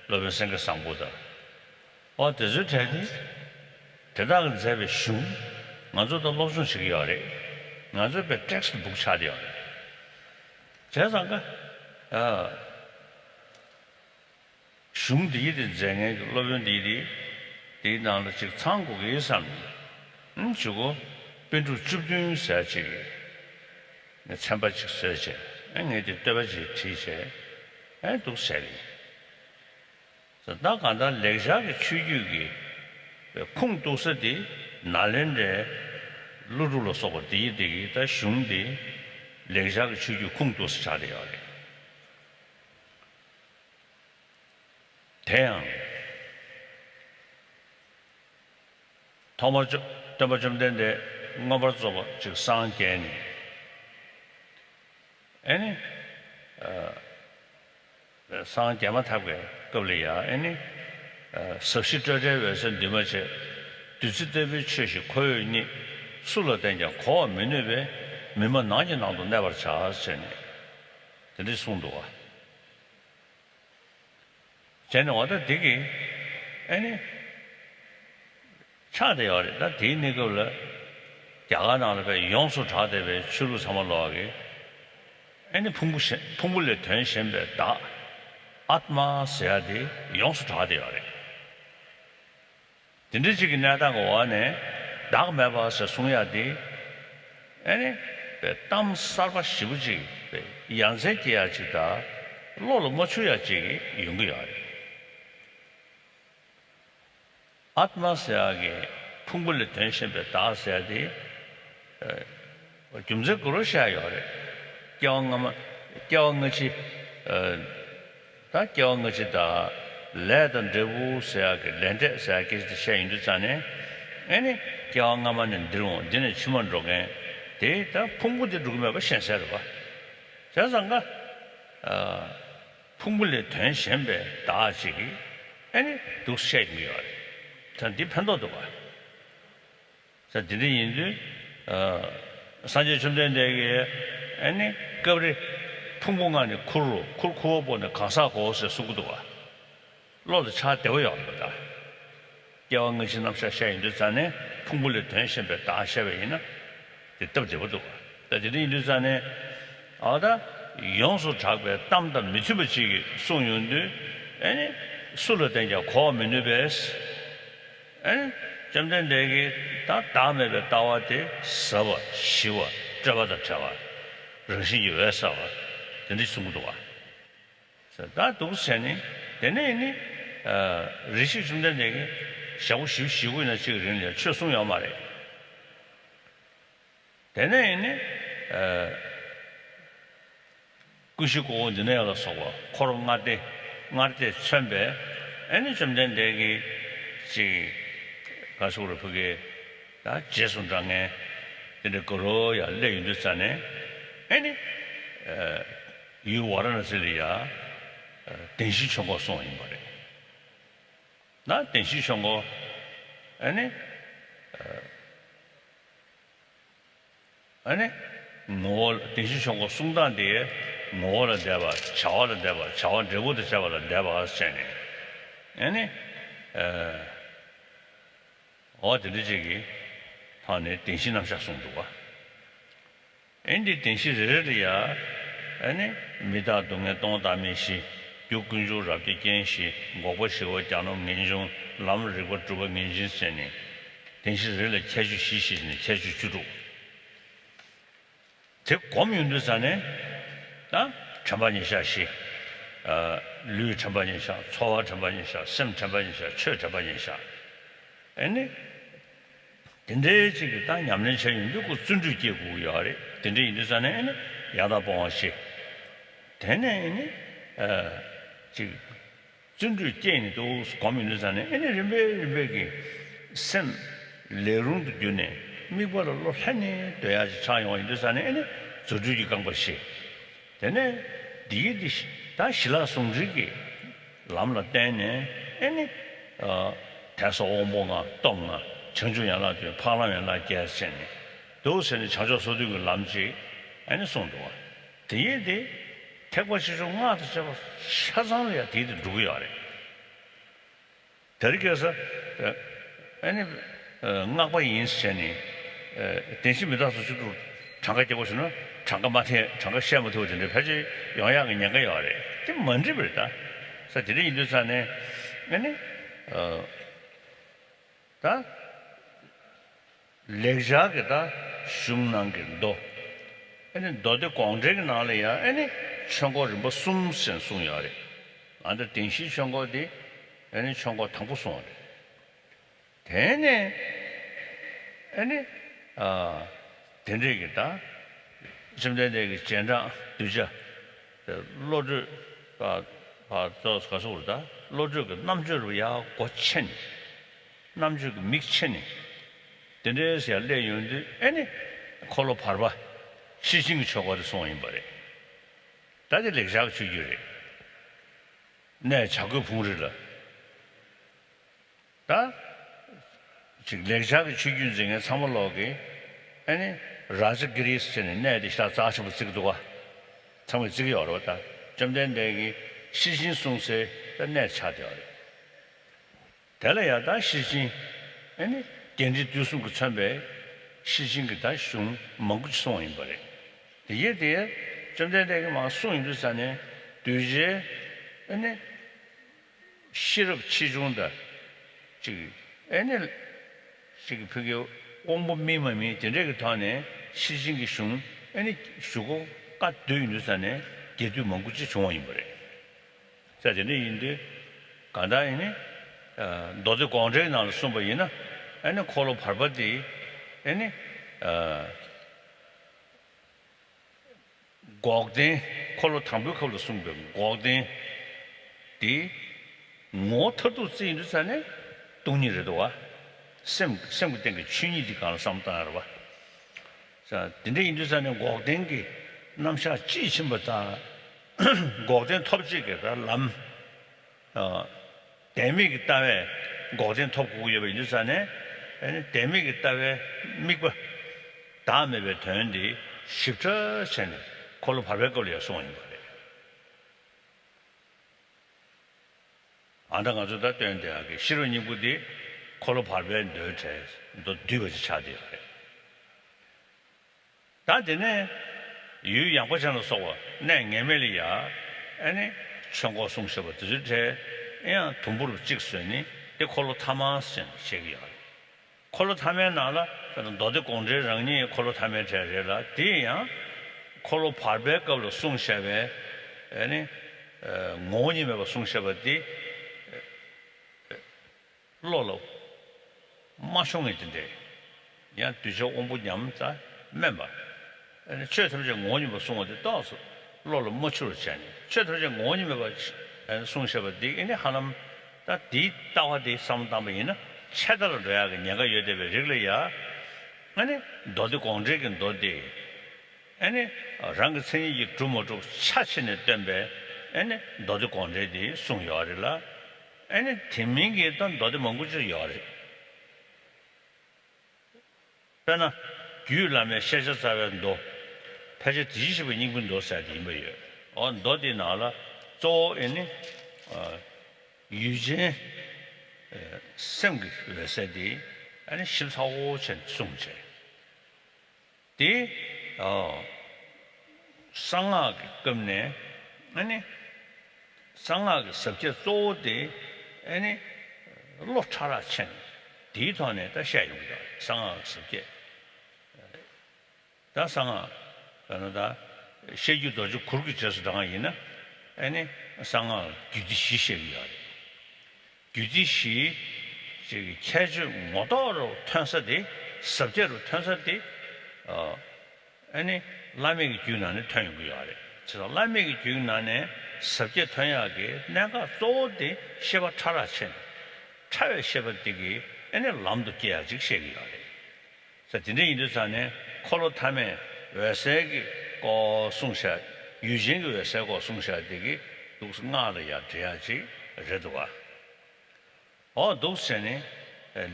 로빈 생각 상보다 어디서 되니 대단한 제베 슝 먼저도 로슨 시기야래 먼저 배 텍스트북 차려 제상가 슝디의 쟁에 로변디디 대나는 즉 창국의 삶 주고 변주 집중 사지 내 참바직 서지 애네들 떠바지 지세 애도 세리 나 간다 레자의 추유기 콩도스디 날렌데 루루로 쏘고 디디기 다 슝디 레자의 추유 콩도스 자리야 태양 더버좀 된데 뭐버서 즉 상견이 아니 상견만 타고 거리야 아니 서시저제에서 님어체 뒤지대비 최시 코요니 술러된자 코 메뉴베 메모 나지 나도 내버 차스네 근데 송도와 쟤는 어디 되게 아니 차대요 나 뒤니고를 야가나를 용수 차대베 출루 삼을로하게 아니 풍불에 된 셈베 다 아트마 세야디 용수 차대요 진짜지기 나다고 와네 나 매봐서 송야디 아니 땀 살바 시부지 양세지야지다 로로 맞춰야지 용거야 아트마스야게 풍불에 텐션에 다스야디 좀저 그러셔야 경험이 다 경험이다 레던 데부스야게 렌데스야게 샤인드잖아요 아니 경험은 들어 되는 치문적에 데이터 풍부대 누구면 현실로 봐 자상가 풍불에 텐션에 다시기 아니 두셔야 전 디펜더도 봐. 자, 디디인들 산지 준비된데게 아니 그리 풍부한이 쿨보는 가사고서 수구도 봐. 로드 차 되어야 한다. 여왕의 신남사 샤인들 전에 풍불에 텐션에 다셔베이나 뜻답지도 봐. 디디인들 전에 아다 용수 작배 땀다 미치버지 송윤들 아니 술을 땡겨 고민을 에 점점 내게 다 다음에 따와대 서버 시워 잡아다 잡아 정신이 왜 싸워 근데 숨도 와 자 도스니 내내니 리시 점점 내게 샤고 쉬고 있는 지금人确送要말해 내내니 구시고 내내가 서고 코로나데 나한테 천배 아니 점점 내게 지 가수를 보게 다 재순장에 근데 거로야 레인드산에 아니 유와라는 소리야電子 청고 송인 거래 나電子 청고 아니 뭐電子 청고 송단대에 뭐를 대봐 자원을 대봐 자원 제보도 잡아라 대봐 하세네 아니 어디지기 하네電子남샤 송도가 엔디電子人이야 아니 미다동에 동다미시 요근조 라비겐시 뭐버시고 자노 민중 남르고 주거 민진세네電子人의 체주 시시네 체주 주로 제 고민도산에 나 전반이샤시 류 전반이샤 초와 전반이샤 심 전반이샤 최 전반이샤 아니 근데 지금 다 냠는 체인도 그 준주기고 요래 근데 인도산에 야다 봉시 되네 지금 준주기에도 고민도산에 렘베기 심 레룬도 주네 미고로 하네 돼야지 차용 인도산에 저주기 간 것이 되네 디디 다 실라 송지기 람라 때네 다소 오모가 똥아 청주연락교 파라면라 개선이 도선이 자주 소득을 남지 아니 송도와 뒤에데 태고시 좀 와서 저 사상이야 뒤에 누구야 그래 저렇게서 아니 응악바 인생이 대신미다서 주로 장가 되고서는 장가 마태 장가 시험을 두고 전에 패지 영향이 년가 요래. 좀 먼저 버다. 그래서 들이 인도산에 아니 다 렉자게다 슝난게도 아니 너도 공제가 나려야 아니 청고를 뭐 숨신 송야래. 안데 den시 청고디 아니 청고 당부 송야래. 되네 아니 된저기다 지금 내가 전장 두자 로즈 저 가서 올다 로즈가 남주로야 고천 남주가 믹천이 된저서 내용인데 아니 콜로 파르바 시신이 저거도 송인 버래 다들 렉자가 주기래 네 자꾸 부르라 다 지금 렉자가 주기 중에 삼월로기 아니 라즈그리스는 내디사 자식을 쓰기도 정말 지기 어려웠다 좀 전에 시신송세 내 차掉달라야 다 시신 아니 견지 두수 그 참배 시신그 다 숑 먹고 송인 버래 이게 좀 전에 막 송인도 산에 뒤제 아니 시럽 치중다 지금 아니 지금 그게 공부 미만이 전에 단에 시신기 숑 아니 주고 까 되는 산에 개도 먹고지 좋아인 버래 자 전에 인데 간다이네 너도 공제에 나올 수 보이나 아니 콜로 발바디 아니 고대 콜로 탐부 콜로 숨병 고대 디 모터도 쓰이는 산에 동리래도 와 생생된 게 춘이디 가는 삼다로 봐. 자, 근데 인도산에 고된 게 남샤 지심보다 고된 톱지게다 람 데미기 따에 고된 톱구에 인도산에 아니 데미기 따에 미고 다음에 왜 되는데 십자선에 콜로 발배 걸려 송인 거래. 안 가져다 되는데 하게 실은이 부디 콜로 발배 넣어제 또 뒤거지 차대. 다전에 유 양보장도 쏘고 내 예멜이야. 아니 청고 송셔버 드제 야 돈부를 찍으니 이 콜로 타마스 시기야. 콜로 타면 나라 저는 너도 공제랑니 콜로 타면 제래라. 뒤야 콜로 발배 걸로 송셔베 아니 모님에 송셔버디 로로 마숑이던데 야 뒤져 공부 냠자 멤버 아니 최선제 모님에 송어도 떠서 로로 못출을 잖니 최선제 모님에 송셔버디 이네 하남 다디 따와디 삼담이나 체달을 해야 내가 여대베 regular야 아니 너도 공제긴 너디 아니 랑생이 주모도 차신에 땜베 아니 너도 공제디 송여리라 아니 팀밍이던 너도 뭔가지 여리 그러나 규라면 셔셔사면도 패지 뒤집어 인근도 사디 뭐예요 너디 나라 저 아니 유제 생기 외세디 아니 14,500 송제 디 상하게 금네 아니 상하게 섭제 조데 아니 로차라 chen 디톤에 다 샤용다 상하 섭제 다 상하 그러다 셰주도 주 그렇게 쳐서 당하이나 아니 상하 규지시 셰비야 규지시 저기 체주 모도로 탄서디 섭제로 탄서디 아니 라메기 주나는 탄용이야 저 라메기 주나네 섭제 탄야게 내가 쏘디 셰바 차라chen 차외 셰바디기 아니 람도 깨야지 셰기야 그래서 진짜 인도산에 콜로 타메 외세기 고 송샤 유진의 외세고 송샤디기 도스 나라야 돼야지 그래도가 도스네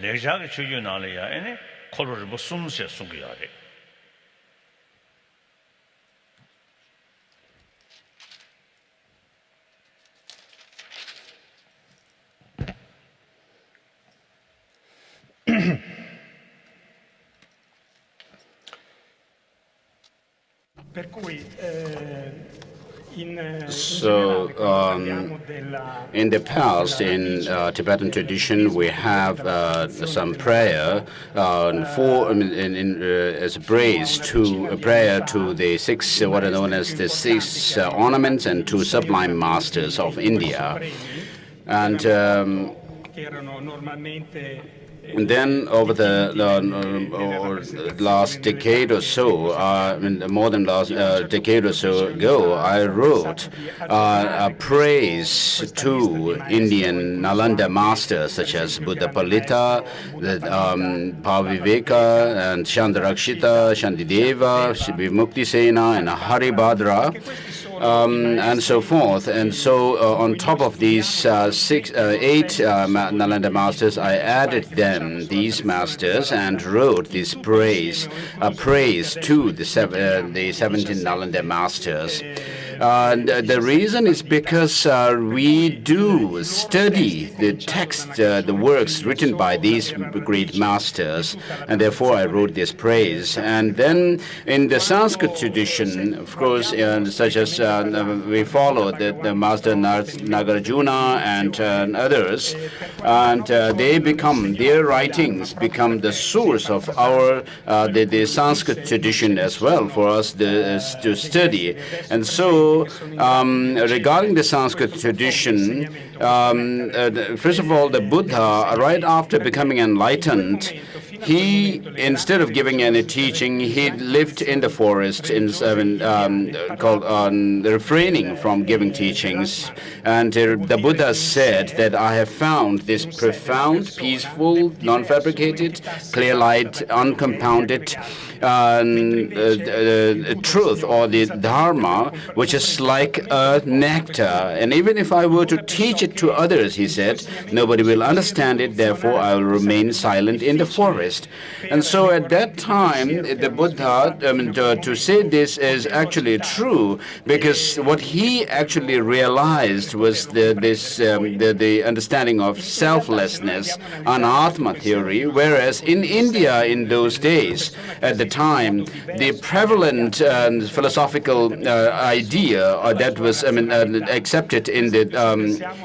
레자가 주요 나라야 아니 콜로를 뭐 숨세 숨겨야 돼 Per cui So, in the past, in Tibetan tradition, we have some prayer as a praise to a prayer to the six, what are known as the six ornaments and two sublime masters of India, and then over the last decade or so, more than last decade or so ago, I wrote a praise to Indian Nalanda masters such as Buddha Palita, Bhaviveka, and Chandarakshita, Shantideva, Vimuktisena, and Haribhadra. And so forth. And so on top of these eight Nalanda masters, I added these masters, and wrote this praise to the 17 Nalanda masters. The reason is because we do study the text, the works written by these great masters, and therefore I wrote this praise. And then in the Sanskrit tradition, of course, such as we follow the master Nagarjuna and others, and their writings become the source of our the Sanskrit tradition as well for us to study. And so regarding the Sanskrit tradition, first of all, the Buddha, right after becoming enlightened, he, instead of giving any teaching, he lived in the forest, refraining from giving teachings. And the Buddha said that I have found this profound, peaceful, non-fabricated, clear light, uncompounded truth, or the Dharma, which is like a nectar. And even if I were to teach it to others, he said, nobody will understand it, therefore I will remain silent in the forest. And so at that time, the Buddha, to say this is actually true, because what he actually realized was the understanding of selflessness, anatma theory, whereas in India in those days, at the time, the prevalent philosophical idea that was accepted in the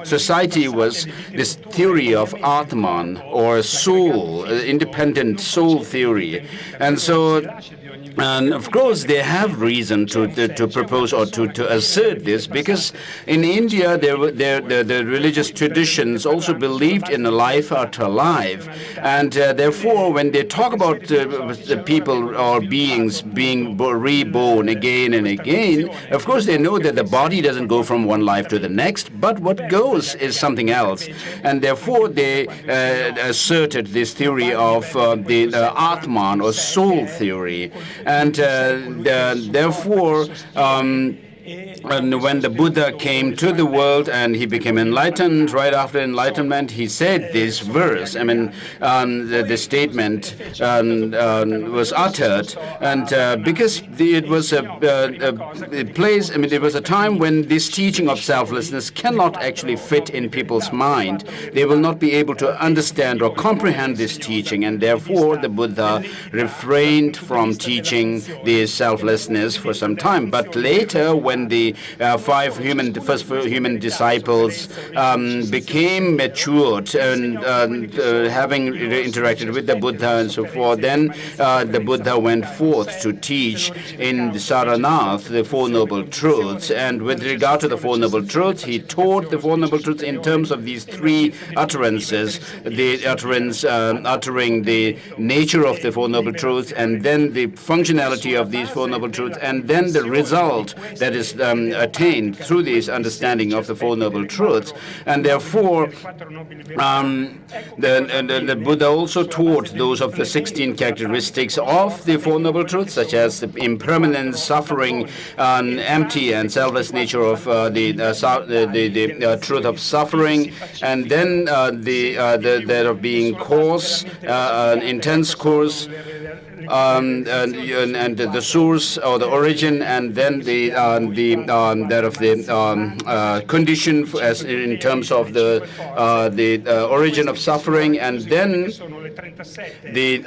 society was this theory of Atman, or soul, independent soul theory. And so, and of course, they have reason to propose or to assert this, because in India, the religious traditions also believed in a life after life. And therefore, when they talk about the people or beings being reborn again and again, of course, they know that the body doesn't go from one life to the next, but what goes is something else. And therefore, they asserted this theory of the Atman, or soul theory. And therefore, and when the Buddha came to the world and he became enlightened, right after enlightenment, he said this verse. The statement was uttered, and because it was a place, it was a time when this teaching of selflessness cannot actually fit in people's mind. They will not be able to understand or comprehend this teaching, and therefore the Buddha refrained from teaching this selflessness for some time. But later, when the first human disciples became matured and having interacted with the Buddha and so forth, then the Buddha went forth to teach in the Saranath the Four Noble Truths. And with regard to the Four Noble Truths, he taught the Four Noble Truths in terms of these three utterances: the utterance uttering the nature of the Four Noble Truths, and then the functionality of these Four Noble Truths, and then the result that is attained through this understanding of the Four Noble Truths. And therefore, the Buddha also taught those of the 16 characteristics of the Four Noble Truths, such as the impermanence, suffering, empty and selfless nature of the truth of suffering, and then that of being coarse, intense coarse, and the source or the origin, and then the that of the condition as in terms of the origin of suffering, and then the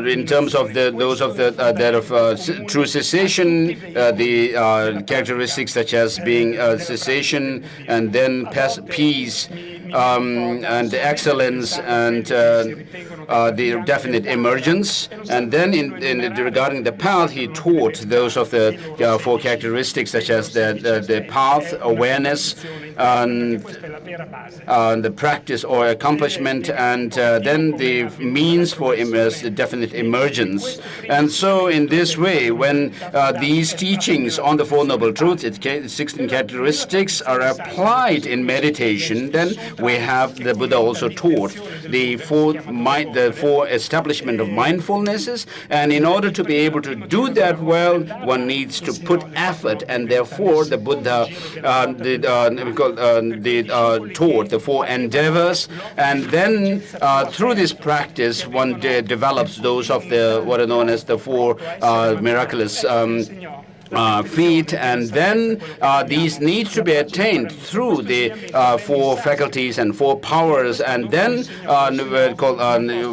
in terms of those of the that of true cessation, the characteristics such as being cessation, and then peace, and excellence, and the definite emergence. And then regarding the path, he taught those of the four characteristics such as the path, awareness, and the practice or accomplishment, and then the means for definite emergence. And so in this way, when these teachings on the Four Noble Truths, its 16 characteristics, are applied in meditation, then we have the Buddha also taught the four establishment of mindfulnesses. And in order to be able to do that well, one needs to put effort, and therefore the Buddha taught the four endeavors. And then through this practice, one develops those of the what are known as the four miraculous feet, and then these need to be attained through the four faculties and four powers, and then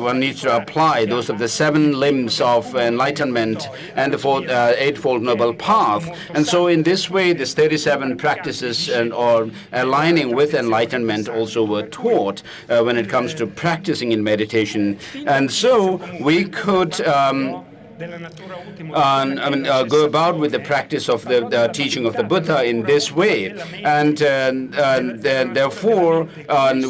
one needs to apply those of the seven limbs of enlightenment and the eightfold noble path. And so in this way, these 37 practices or aligning with enlightenment also were taught when it comes to practicing in meditation. And so we could go about with the practice of the teaching of the Buddha in this way. And therefore,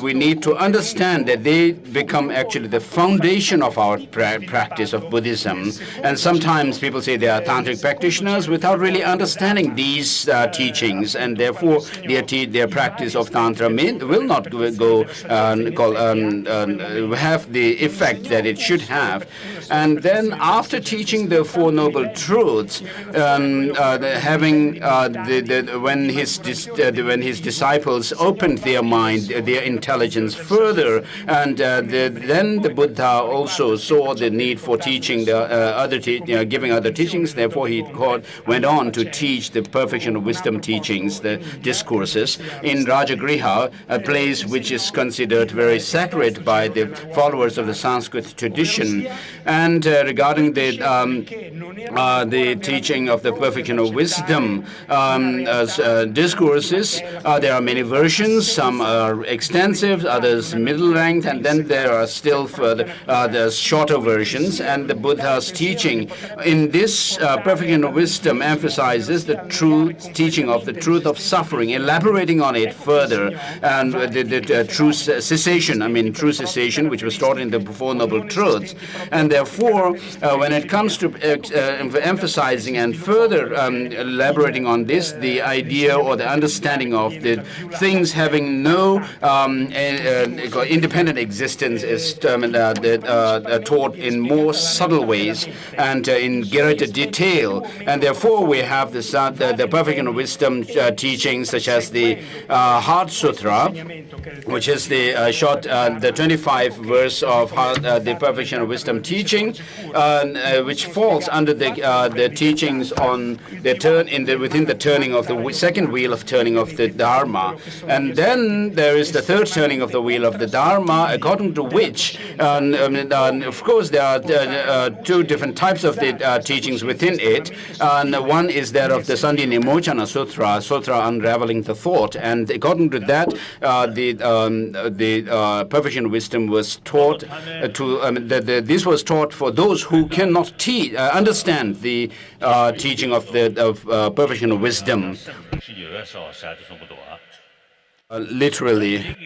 we need to understand that they become actually the foundation of our practice of Buddhism. And sometimes people say they are tantric practitioners without really understanding these teachings, and therefore their practice of tantra will not have the effect that it should have. And then after teaching the Four Noble Truths, when his disciples opened their mind, their intelligence further, and then the Buddha also saw the need for teaching the giving other teachings. Therefore, he went on to teach the perfection of wisdom teachings, the discourses, in Rajagriha, a place which is considered very sacred by the followers of the Sanskrit tradition. And regarding the teaching of the perfection of wisdom discourses, there are many versions. Some are extensive, others middle length, and then there are still further there's shorter versions. And the Buddha's teaching in this perfection of wisdom emphasizes the teaching of the truth of suffering, elaborating on it further, and the true cessation, which was taught in the Four Noble Truths. And therefore, when it comes to emphasizing and further elaborating on this, the idea or the understanding of the things having no independent existence is taught in more subtle ways and in greater detail. And therefore, we have the perfection of wisdom teachings, such as the Heart Sutra, which is the 25 verse of the perfection of wisdom teaching, which falls under the teachings on the within the turning of the second wheel of turning of the Dharma. And then there is the third turning of the wheel of the Dharma, according to which, of course, there are two different types of the teachings within it. And one is that of the Sandhi Nimochana Sutra unraveling the thought. And according to that, the perfection of wisdom was taught this was taught for those who cannot understand the teaching of the perfection of wisdom. Literally.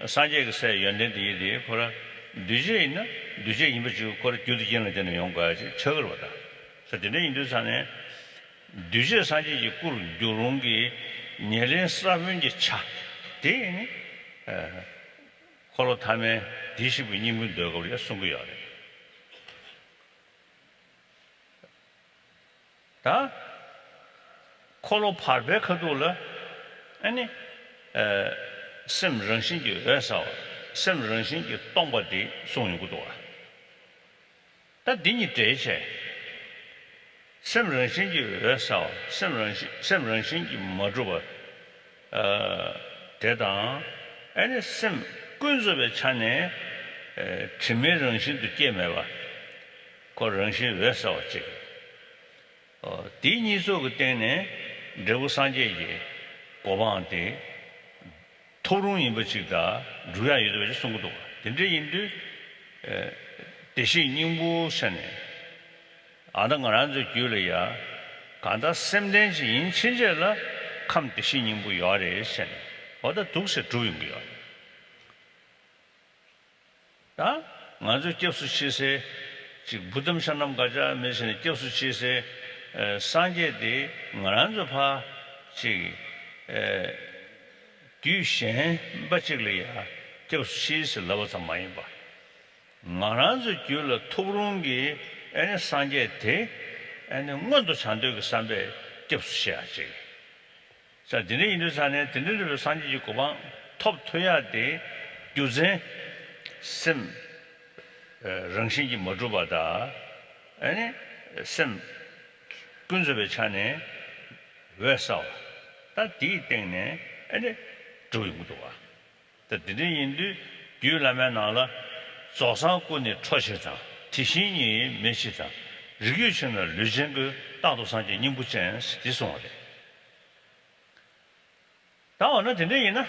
Sanjay say Yandin for a DJ, DJ image for a Judian Yonga, Churvada. So the name is an DJ Sanjay Kur, Jurungi, Nielin Slavinji Cha, 되니 콜로 타면 디시브 님을 더 우리가 숨겨야 돼. 다 콜로 파베카도라 아니 심 정신이 왜서 심 정신이 동버디 송유고도 다 디니 되체 심 정신이 왜서 심 정신이 뭐죠 대당 아니 심 군수의 찬에 지매 정신도 깨매봐 그 정신 왜서 지금 디니소 그때는 레고산제지 고방한테 토론이 버치다 루야 유도에 송고도 근데 인도 대신 인부선에 아당가란저 규례야 간다 샘된지 인친제라 감 대신 인부 요래선 어디 독세 주인 거야 다 맞아 접수 시세 지금 부담산남 가자 메시네 접수 시세 산제디 나란조파 지 뒤신 바치글이야 저 시스 러버서 많이 봐 나란조 줄을 토브롱기 애네 산제디 애네 뭔도 산도그 산배 접수해야지 자 드네 인도산에 드네를 산지지 고방 톱 토야 돼 요새 심 정신이 뭐주바다 아니 심 군수의 차네 왜서 다 뒤땡네 아니 조용도 와 드디인도 뒤라면 나라 조상군의 초시장 티신이 메시장 리규션의 류전그 다도산지 님부전 스티송어데 다오는 드디이나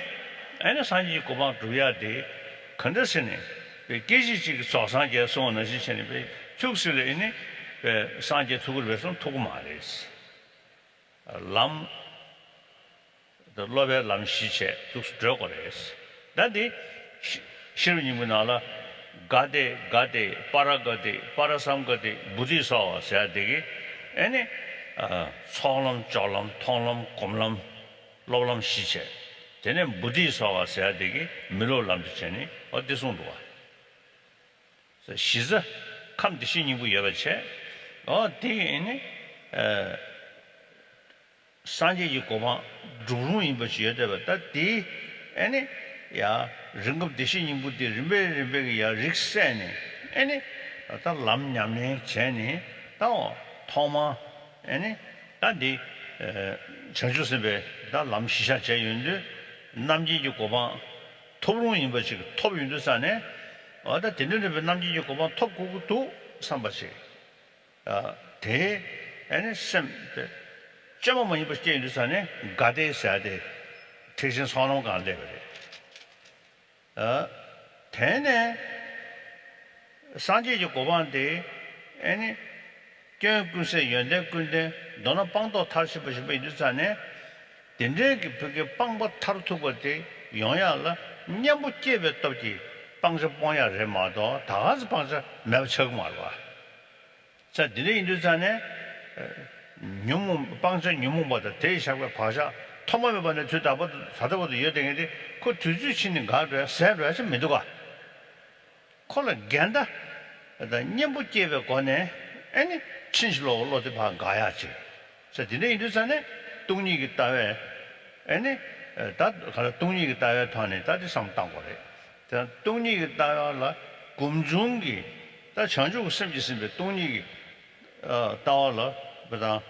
아니 산지 고방 주야데 컨디션이 계시지 조상제 송어는 시선이 축실에 있는 산제 투구를 위해서 투구 말했어. 람, the lobe lam 시체 투스 들어거랬어. 나디 시르님은 알아 가데 파라삼가데 부디서 해야 되게 아니 소람 졸람 통람 곰람 로람 시체 되네 부디서 해야 되게 밀로람 시체니 어디서 온도와 시즈 감디시님부 여버체 디에네 산제지 고마 주루인 버시에다다 디 아니 야 릉급 디시님부디 림베 야 릭세네 아니 다 람냠네 제네 다 토마 아니 다디 전주세베 다 람시샤 제윤데 남지지 고마 토브롱인 버시 톱윤도산에 어다 되는데 남지지 고마 톱고도 삼바시 대 아니 셈 점만 입을 때 인도산에 가데사데 대신 선언 간대 그래 대네 산지지 고반데 아니 교육군세 연대군데 너는 빵도 탈시 버시면 인도산에 된데 그게 빵도 타르투거데 영야라 냠부 제베 또지 빵서 빵야 레마도 다가서 빵서 매우 처음 말와 자, 니네 인도산에 뉴문 빵서 뉴문보다 대시하고 봐자 토마메 번에 주다보다 사다보다 여댕이데 그 주주치는 가도 세로에서 믿어가 콜라 겐다 나 냠부제베 거네 아니 친실로 올로데 봐 가야지 자, 니네 인도산에 동리기 따외 아니 다 가라 동리기 따외 타네 다지 상당 거래 자, 동리기 따외라 금중기 다 전주 심지심에 동리기到了不是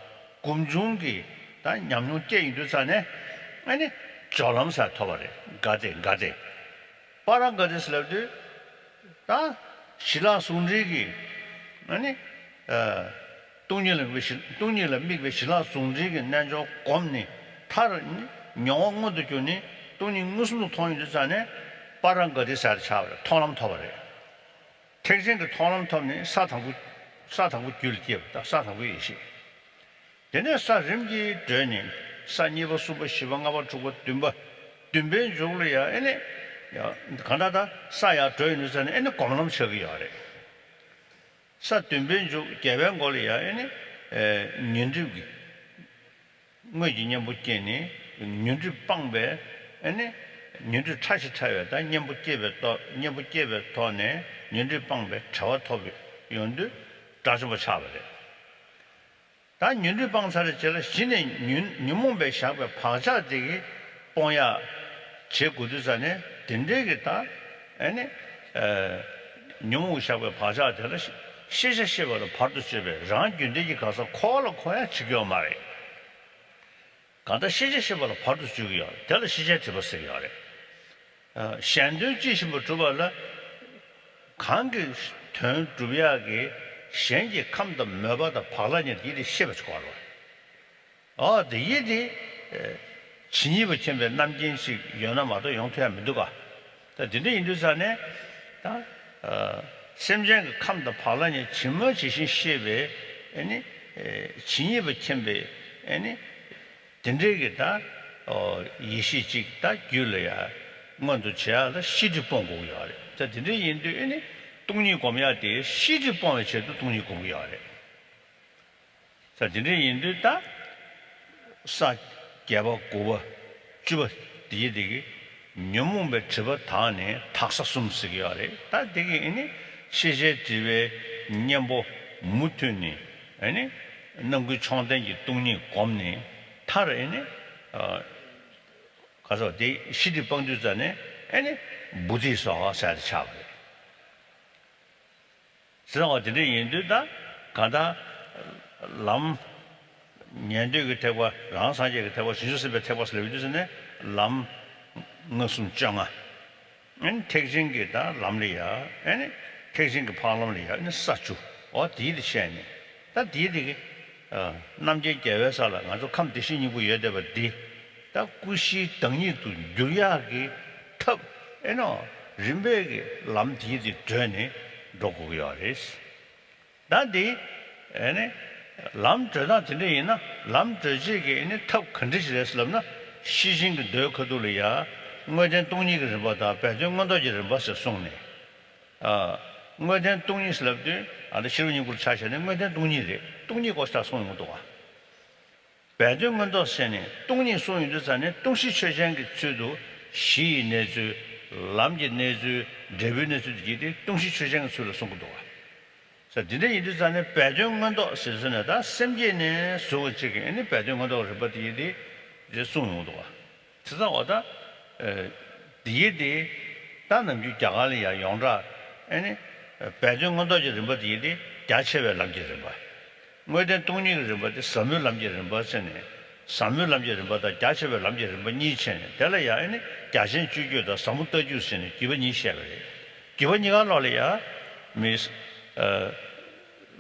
公众的但냠용 제인도산에 아니 졸람사 토바래 가데 파란 거데슬라도 다 신라 송지기 아니 동일을 미국 신라 송지기 난조 곰니 타르니 명원도 주니 돈이 무슨 통인도산에 파란 거데살 차버 통람 토바래 택신도 통람 토니 사탕구 줄기였다. 사탕구 이시. 되네 사림지 되니 산이버 수버 시방아버 주고 듬배 줄이야. 에네 야 가나다 사야 되는 전에 에네 고놈 셔기야래. 사 듬배 주 개변 걸이야. 에네 년주기. 뭐 이년 못 깨니 년주 빵배 에네 년주 차시 차요. 다 년부 geb에 돈에 년주 방배 차와 토비 연두 다시고 차버려. 다 년주 방사를 제가 신의 뉴몽배 샤베 파자되게 뽕야 제구두산에 된대겠다. 아니 뉴몽 샤베 파자되라 시시시버로 파도 집에 랑 군대기 가서 코야 죽여 말해. 가다 시시시버로 파도 죽여. 될 시제 집었어요. 현재 지심부 주발라 관계 전 주비하게 현재 감도 몇바다 발란이 일이 씹어지고 알아. 이게 진입을 전에 남진식 연합마도 용퇴하면 누가. 근데 인도산에 다 심장 감도 발란이 지모 지신 시에 아니 진입을 전에 아니 된대게다 이시직 다 줄이야. 먼저 제가 시집봉고요. 자, 근데 인도에 독립공무야 돼. 시집봉에 제도 독립공무야 돼. 자, 근데 인도다 사 개버 고버 주버 뒤에 녀몽배 접어 다네 탁사 숨쓰기야 돼. 다 되게 이니 시제 집에 녀보 무트니 아니 능구 총단이 독립공무니 타르니 가서 대 시디 방주전에 아니 무지서 살 차고. 그래서 어디를 인도다 가다 람 년도에 되고 랑사제 되고 신수습에 되고서 레비드스네 람 무슨 정아. 엔 택진게다 람리야. 아니 택진게 팔람리야. 이 사주. 어디를 셔니. 다 디디게 남제 계획사라 가서 감 대신이 부여되버디 다 구시 등이도 유야기 탑 에노 림베기 람디디 드네 로고야레스 다디 에네 람드다 드네이나 람드지게 에네 탑 컨디션에서나 시신의 더커돌이야 뭐전 동리를 보다 배정원도지를 벌써送네 뭐전 동리스럽들 아주 실은이고 차셔는 뭐전 동리고스다送것도 와 배정원도 세네 동리 소유자네 동시 최전의 주도 시 내주 람지 내주 레비네주 기대 동시 최전의 수를送것도 와. 자, 근데 이들산에 배정원도 세선하다 sem제네 소직에 네 배정원도 버디디 이제送것도 와. 지상 어다 디에디 다는 주 자갈이야 용라 아니 배정원도 이제 버디디 자체에 남기는 거야. 뭐든 동리를 버디 섬을 남기는 버스네. 섬을 남기는 버다 자체에 남기는 뭐 니체네. 달라야 아니 자신 주교도 섬도 주시네. 기본이 시작을 해. 기본이가 나려야 미스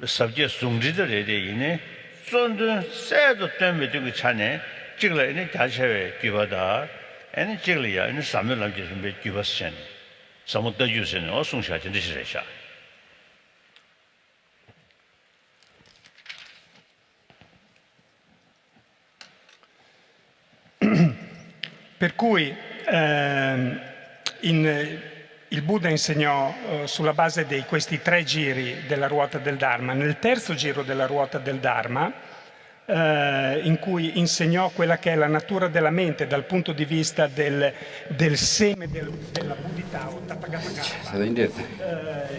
subject 송지들에 대해 손든 새도 때문에 되게 차네. 지글에는 자체에 기보다 아니 지글이야. 아니 섬을 남기는 뭐 기버스네. 섬도 주시네. 송샤 진짜 시래샤. Per cui il Buddha insegnò sulla base di questi 3 giri della ruota del Dharma. Nel terzo giro della ruota del Dharma, in cui insegnò quella che è la natura della mente dal punto di vista del seme della Buddhità o Tathagata.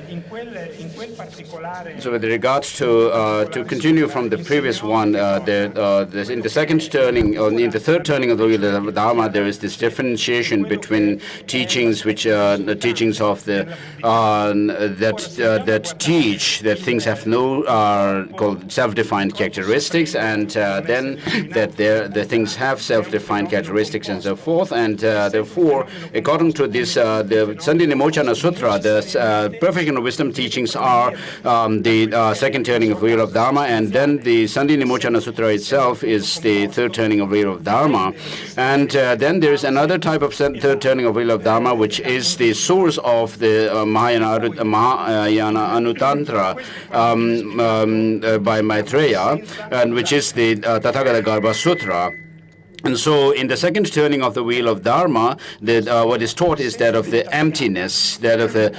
In quel particolare. So with regards to continue from the previous one, in the second turning, or in the third turning of the wheel of the Dharma, there is this differentiation between teachings, which the teachings of the that teach that things have no called self-defined characteristics, and then that the things have self-defined characteristics and so forth, and therefore, according to this, the Sandinimochana Sutra, the perfect and wisdom teachings are the second turning of wheel of Dharma, and then the Sandinimochana Sutra itself is the third turning of wheel of Dharma, and then there is another type of third turning of wheel of Dharma, which is the source of the Mahayana Anutantra by Maitreya, and which is the Tathagata Garbha Sutra. And so, in the second turning of the wheel of Dharma, what is taught is that of the emptiness, that of the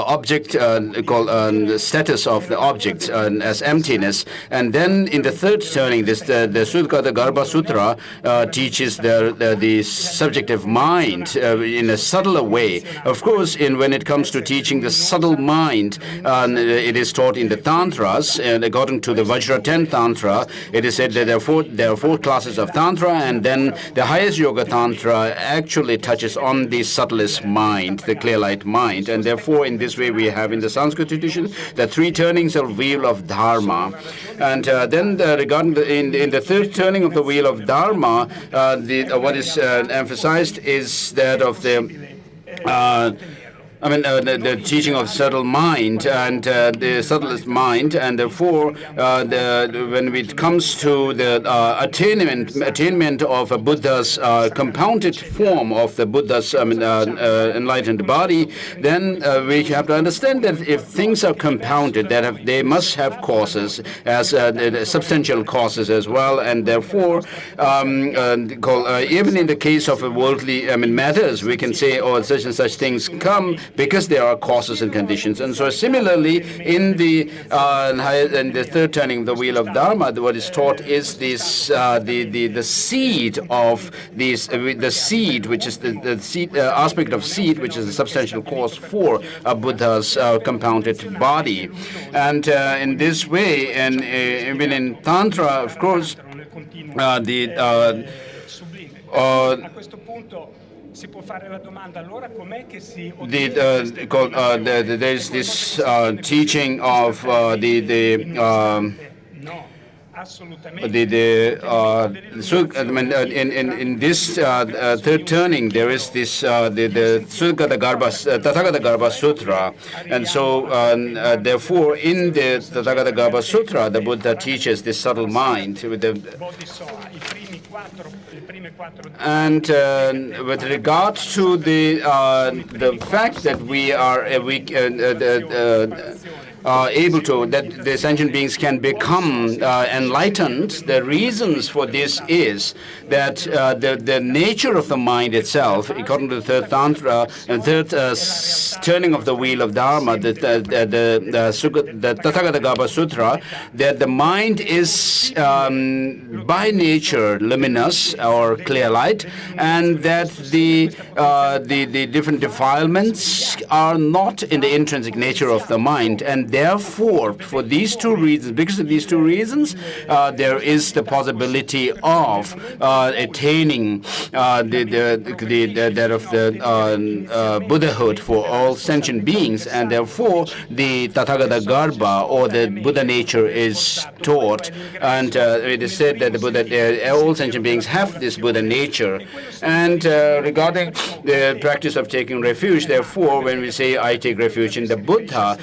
object called the status of the objects as emptiness. And then, in the third turning, the Tsongkhapa Garbha Sutra teaches the subjective mind in a subtler way. Of course, when it comes to teaching the subtle mind, it is taught in the tantras. And according to the Vajra 10 Tantra, it is said that there are four classes of Tantra, and then the highest Yoga Tantra actually touches on the subtlest mind, the clear light mind. And therefore, in this way, we have in the Sanskrit tradition the three turnings of wheel of Dharma. And then regarding in the third turning of the wheel of Dharma, what is emphasized is that of the the teaching of subtle mind and the subtlest mind, and therefore, when it comes to the attainment of a Buddha's compounded form of the Buddha's enlightened body, then we have to understand that if things are compounded, they must have causes as substantial causes as well, and therefore, even in the case of worldly matters, we can say, oh, such and such things come because there are causes and conditions. And so similarly, in the third turning of the wheel of Dharma, what is taught is this the seed of these the seed, which is the seed aspect of seed, which is the substantial cause for a Buddha's compounded body. And in this way, and even in Tantra, of course, there's this teaching of in this third turning, there is this the Tathagata Garbha Sutra, and so therefore in the Tathagata Garbha Sutra, the Buddha teaches this subtle mind with the. And with regard to the fact that we are able to, that the sentient beings can become enlightened, the reasons for this is that the nature of the mind itself, according to the third tantra and third turning of the wheel of Dharma, the Tathagata Garbha Sutra, that the mind is by nature luminous or clear light, and that the different defilements are not in the intrinsic nature of the mind, and therefore, for these two reasons, because of these two reasons, there is the possibility of attaining that of the Buddhahood for all sentient beings, and therefore the Tathagata Garbha or the Buddha nature is taught, and it is said that the Buddha, all sentient beings have this Buddha nature. And regarding the practice of taking refuge, therefore, when we say I take refuge in the Buddha,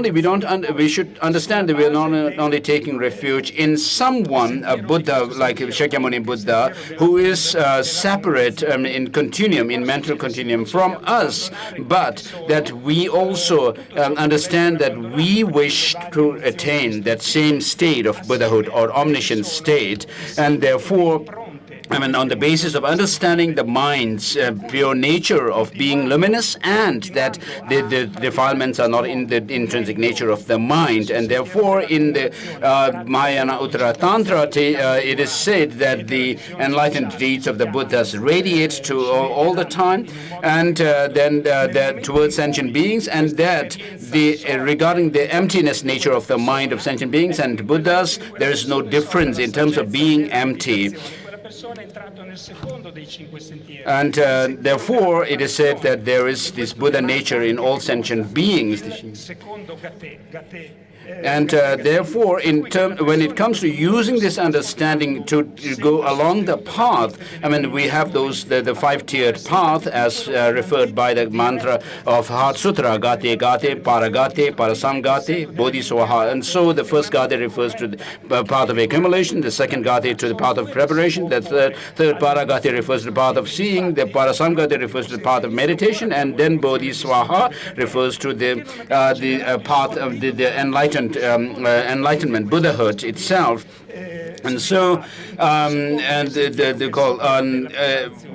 we should understand that we are not only taking refuge in someone, a Buddha like Shakyamuni Buddha, who is separate in continuum, in mental continuum from us, but that we also understand that we wish to attain that same state of Buddhahood or omniscient state, and therefore, on the basis of understanding the mind's pure nature of being luminous, and that the defilements are not in the intrinsic nature of the mind, and therefore in the Mahayana Uttara Tantra, it is said that the enlightened deeds of the Buddhas radiate to all the time, and then towards sentient beings, and that regarding the emptiness nature of the mind of sentient beings and Buddhas, there is no difference in terms of being empty. And therefore, it is said that there is this Buddha nature in all sentient beings. And therefore, when it comes to using this understanding to go along the path, we have the five-tiered path as referred by the mantra of Heart Sutra, Gate, Gate, Paragate, Parasamgate, Bodhiswaha. And so the first Gate refers to the path of accumulation, the second Gate to the path of preparation, the third Paragate refers to the path of seeing, the Parasamgate refers to the path of meditation, and then Bodhiswaha refers to the path of the enlightenment, Buddhahood itself. And so,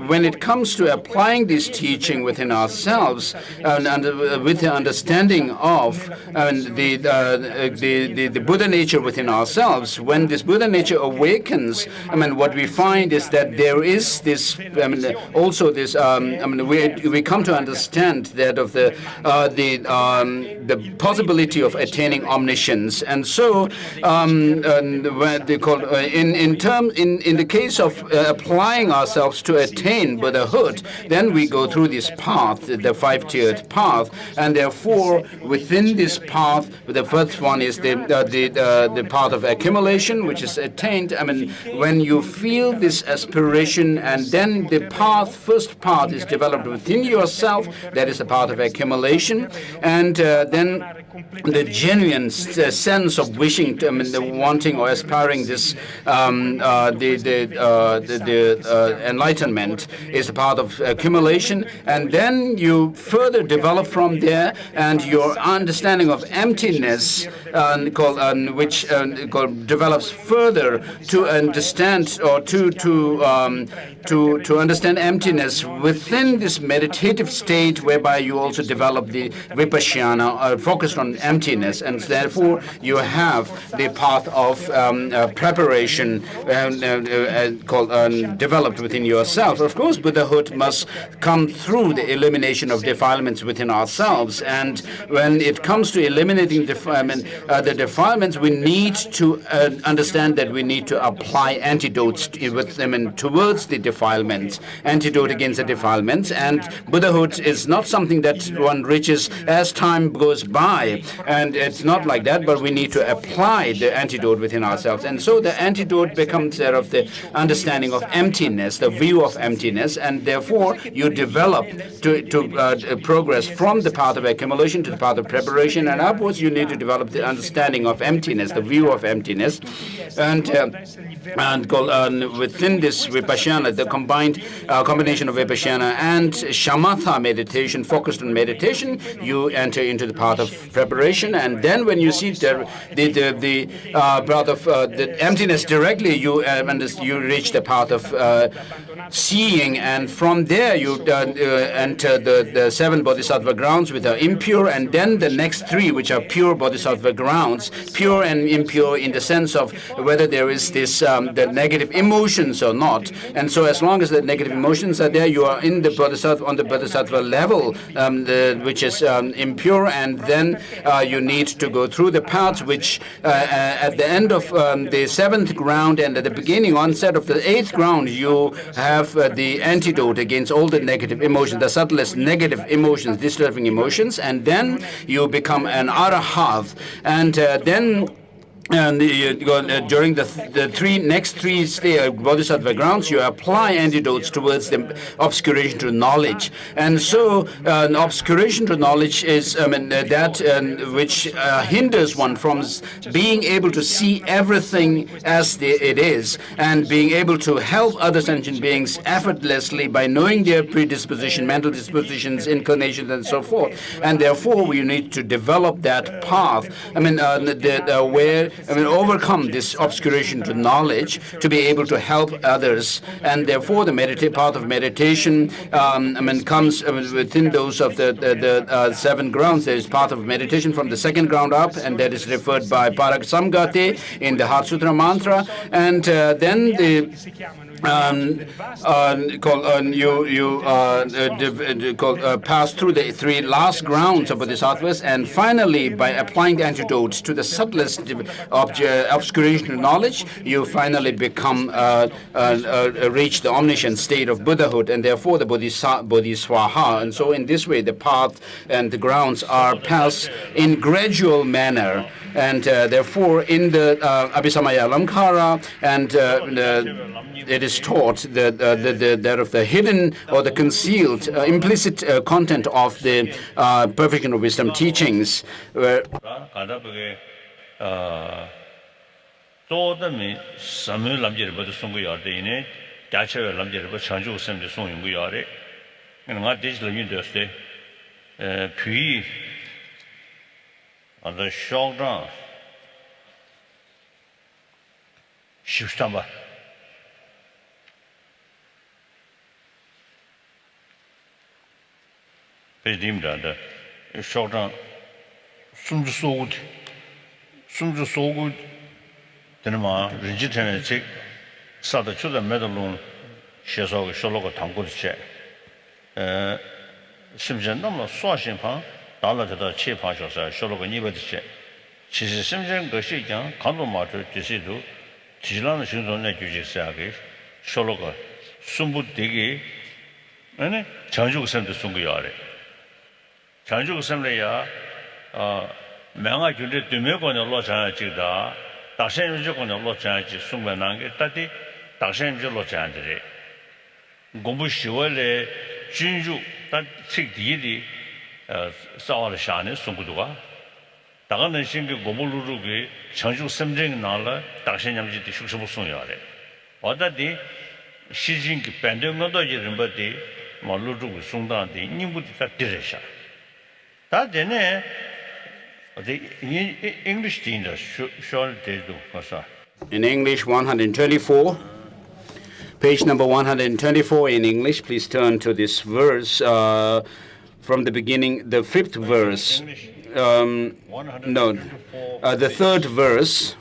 when it comes to applying this teaching within ourselves, and with the understanding of the Buddha nature within ourselves, when this Buddha nature awakens, what we find is that there is this, also this, we come to understand that of the possibility of attaining omniscience, and so what they call in the case of applying ourselves to attain Buddhahood, then we go through this path, the five-tiered path, and therefore within this path, the first one is the path of accumulation, which is attained. When you feel this aspiration, and then the first path is developed within yourself, that is the path of accumulation, and then the genuine sense of wishing, the wanting or aspiring this, enlightenment is a part of accumulation, and then you further develop from there, and your understanding of emptiness, which develops further to understand or to understand emptiness within this meditative state, whereby you also develop the vipassana focused on emptiness, and therefore you have the path of preparation developed within yourself. Of course, Buddhahood must come through the elimination of defilements within ourselves, and when it comes to eliminating the defilements, we need to understand that we need to apply antidotes with them and towards the defilements, antidote against the defilements. And Buddhahood is not something that one reaches as time goes by, and it's not like that, but we need to apply the antidote within ourselves. And so the antidote becomes that of the understanding of emptiness, the view of emptiness, and therefore you develop to progress from the path of accumulation to the path of preparation, and upwards you need to develop the understanding of emptiness, the view of emptiness, and within this vipassana, the combination of vipassana and shamatha meditation, focused on meditation, you enter into the path of preparation, and then when you see the path of the emptiness directly, you reach the path of seeing, and from there you enter the seven bodhisattva grounds, which are impure, and then the next three, which are pure bodhisattva grounds, pure and impure in the sense of whether there is this the negative emotions or not. And so as long as the negative emotions are there, you are in the bodhisattva, on the bodhisattva level, which is impure, and then you need to go through the paths which at the end of the seventh ground and at the beginning onset of the eighth ground, you have the antidote against all the negative emotions, the subtlest negative emotions, disturbing emotions, and then you become an arahat, and then during the next three bodhisattva grounds, you apply antidotes towards the obscuration to knowledge. And so obscuration to knowledge is that which hinders one from being able to see everything as it is, and being able to help other sentient beings effortlessly by knowing their predisposition, mental dispositions, inclinations, and so forth. And therefore, we need to develop that path, overcome this obscuration to knowledge to be able to help others. And therefore, the path of meditation comes within those of the seven grounds. There is path of meditation from the second ground up, and that is referred by Parak Samgati in the Heart Sutra mantra. And then the pass through the three last grounds of bodhisattvas, and finally, by applying the antidotes to the subtlest obscuration of knowledge, you finally become reach the omniscient state of Buddhahood, and therefore the bodhiswaha. And so, in this way, the path and the grounds are passed in gradual manner. And therefore, in the Abhisamaya Alamkara, and it is taught that of the hidden or the concealed, implicit content of the perfection of wisdom teachings. Where 십삼바. 배dim다. 쇼장 숨주 쏘고 되는마 렌지테네 책 사다 주다 메달론 셔서 쇼로가 당고르체 심지어 너무 수화심파 달라져다 체파셔서 쇼로가 니버드체其实 심지어 것이 그냥 간도마트 제시도 지라는 신선의 규제사게 쇼로가 숨부되게 아니 장주선도 숨고요 장주선래야 명아 준데 되면거는 로자지다 다신주거는 로자지 숨만한 게 따디 다신주 로자지래 공부 시월에 진주 단 책디디 싸워를 샤는 숨부도가 다가는 신기 공부루루게 장주 섬쟁이 나라 다신냠지디 숙소부 송요래 어다디 시진기 밴딩도 이름버디 말루루고 송다디 님부디 다 들으셔 다 되네 English In English 124, page number 124 in English, please turn to this verse from the beginning, the fifth verse. The third verse.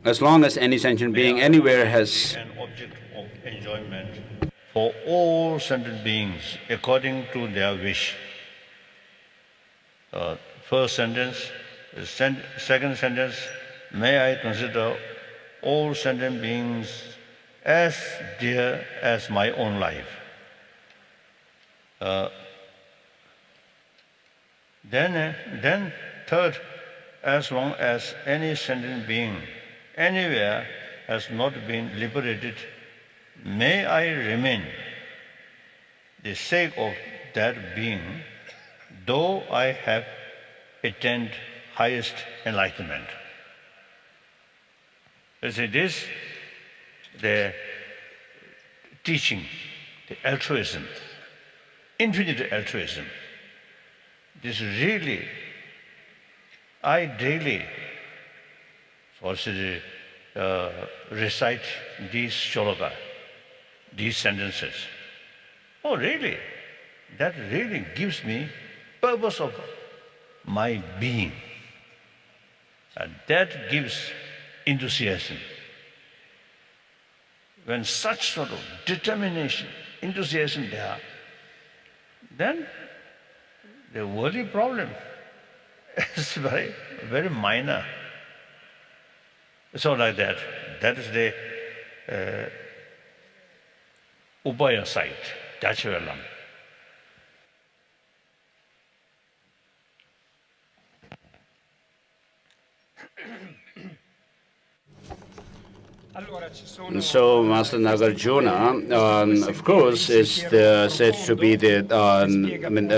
As long as any sentient being anywhere has an object of enjoyment for all sentient beings according to their wish. First sentence, second sentence, may I consider all sentient beings as dear as my own life. Then third, as long as any sentient being anywhere has not been liberated, may I remain the sake of that being, though I have attained highest enlightenment. You see, this, the teaching, the altruism, infinite altruism, this really, I daily also recite these shloka, these sentences. Oh, really? That really gives me purpose of my being. And that gives enthusiasm. When such sort of determination, enthusiasm there, then the worldly problem is very, very minor. So like that. That is the Upaya side, natural Lama. So Master Nagarjuna, of course, is said to be the,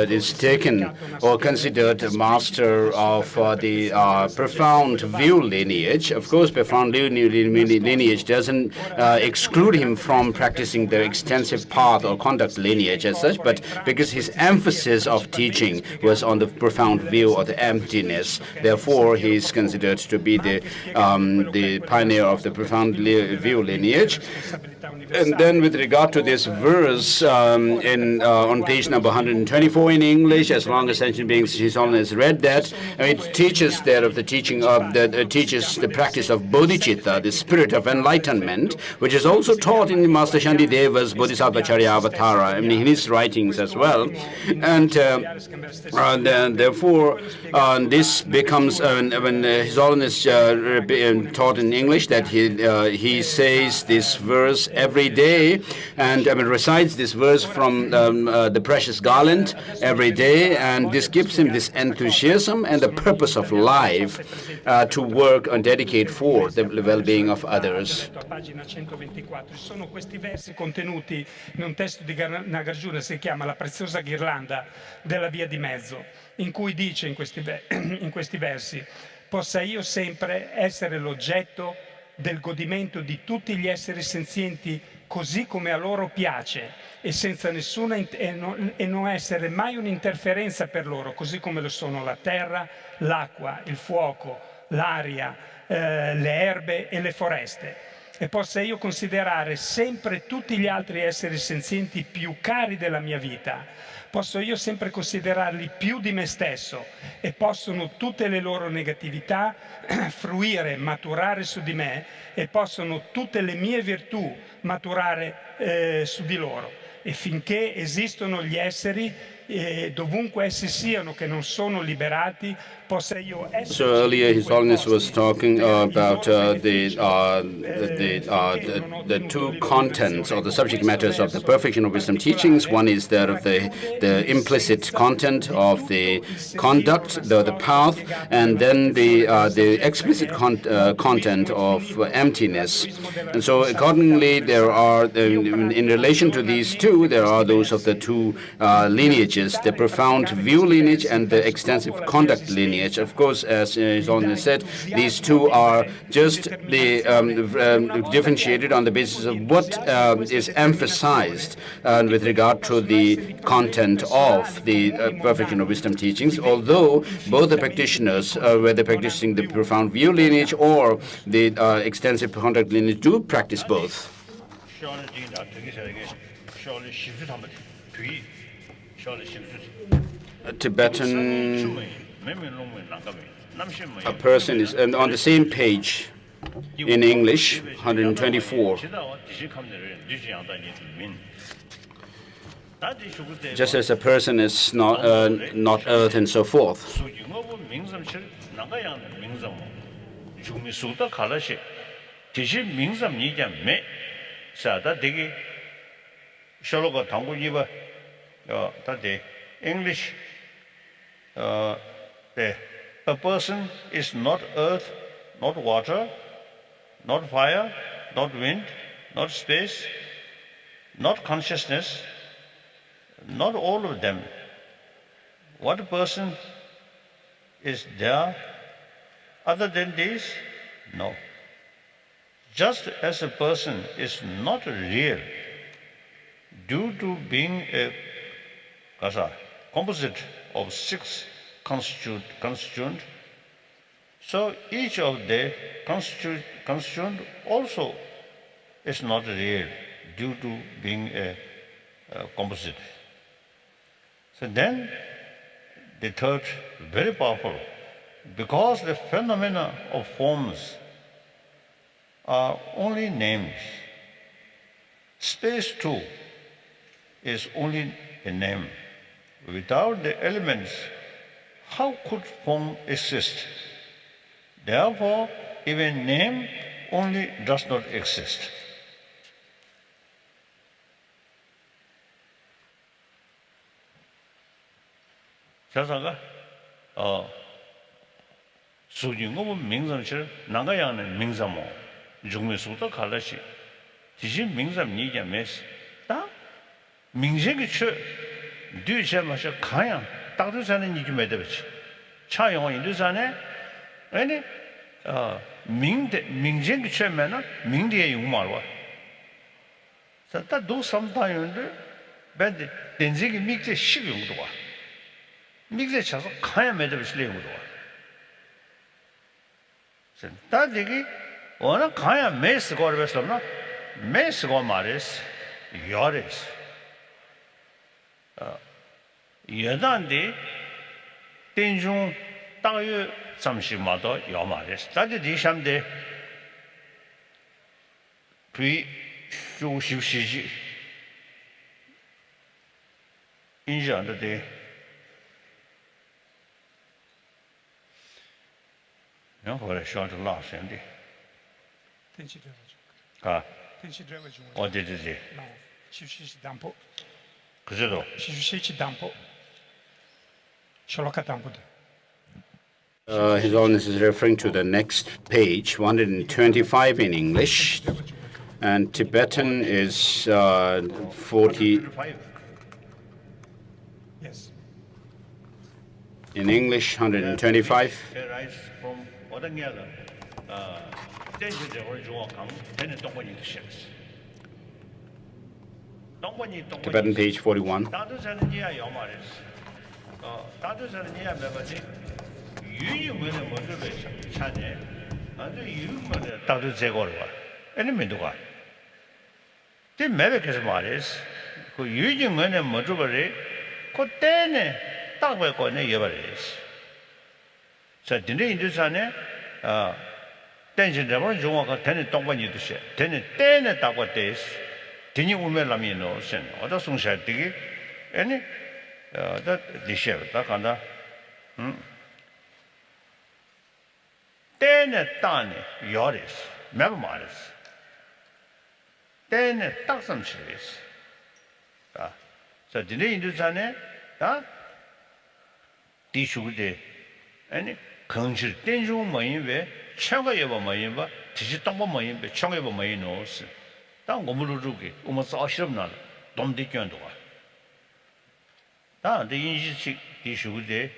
is taken or considered master of the profound view lineage. Of course, profound view lineage doesn't exclude him from practicing the extensive path or conduct lineage as such, but because his emphasis of teaching was on the profound view of the emptiness, therefore he is considered to be the pioneer of the profound view lineage. And then with regard to this verse on page number 124 in English, as long as sentient beings, His Holiness read that, it teaches there of the teaching of teaches the practice of bodhicitta, the spirit of enlightenment, which is also taught in Master Shantideva's Bodhisattvacharya Avatara, in his writings as well. And therefore, this becomes when His Holiness taught in English that he says this verse every day and recites this verse from the precious garland every day, and this gives him this enthusiasm and the purpose of life to work and dedicate for the well-being of others. Sono questi versi contenuti in un testo di Nagarjuna, si chiama La preziosa ghirlanda della via di mezzo, in cui dice in questi versi: possa io sempre essere l'oggetto del godimento di tutti gli esseri senzienti così come a loro piace e senza nessuna e non essere mai un'interferenza per loro, così come lo sono la terra, l'acqua, il fuoco, l'aria, le erbe e le foreste, e possa io considerare sempre tutti gli altri esseri senzienti più cari della mia vita, posso io sempre considerarli più di me stesso e possono tutte le loro negatività fruire, maturare su di me, e possono tutte le mie virtù maturare su di loro. E finché esistono gli esseri, dovunque essi siano, che non sono liberati, possa io essere. So earlier, His Holiness was talking about the two contents or the subject matters of the perfection of wisdom teachings. One is that of the implicit content of the conduct, the path, and then the explicit content of emptiness. And so accordingly, there are, in relation to these two, there are those of the two lineages, the profound view lineage and the extensive conduct lineage. Of course, as His Holiness said, these two are just differentiated on the basis of what is emphasized with regard to the content of the perfection of wisdom teachings, although both the practitioners, whether practicing the profound view lineage or the extensive conduct lineage, do practice both. A Tibetan, a person is on the same page in English, 124. Just as a person is not earth and so forth. English, a person is not earth, not water, not fire, not wind, not space, not consciousness, not all of them. What person is there other than these? No. Just as a person is not real due to being a composite of 6 constituent, so each of the constituent also is not real due to being a composite. So then the third, very powerful, because the phenomena of forms are only names. Space too is only a name. Without the elements, how could form exist? Therefore, even name only does not exist. 자사가 수중고 명성실 나가야는 명성모 중매수도 갈라시 지신 명성 니게 메스 다 명색이 쳐 뒤에마셔 가야 따뜻한 얘기 매대버지 차영어 인도산에 아니 명색이 쳐면은 명대에 용말와 자다 도 삼다연데 밴드 된지기 믹제 식용도 와 믹제 쳐서 가야 매대버지 레고도 와 다들이 워낙 가야 메스 거르베스나 메스 거 말이스 요레스 여단데 땡중 다유 잠시마다 요 말이스 다들이 샴데 비 조십시지 인자한테然后来想着拉神的，啊，哦对对对，可是咯，His Holiness is referring to the next page, 125 in English, and Tibetan is 40. Yes. In English, 125. Tibetan page 41. 유인문에 먼저 차네. 아주 유인문에 따로 제거를 와. 애니면도 가. 그 매백해서 말했어. 그 유인문에 먼저 버리. 그때는 딱 보고 내 여버렸어. 자, 근데 인도산에 땡신자만 종아가 되는 동반이도 시. 되는 때는 딱 봤대스. 되니 우멜람이 넣었어. 어디 송샤 되게 아니 다 디셔다 간다. 때는 땅에 열었어. 매번 말했어. 때는 딱섬치랬어. 자, 근데 인도산에 디슈데 아니 건실 땡중 뭐인 왜 청가 여봐 뭐인 봐 디시 땅보 뭐인 왜 청가 여봐 뭐인 넣었어. 땅 고물을 주기 오면 싸시럽나 돔디 견도 와. 다 인식 디슈데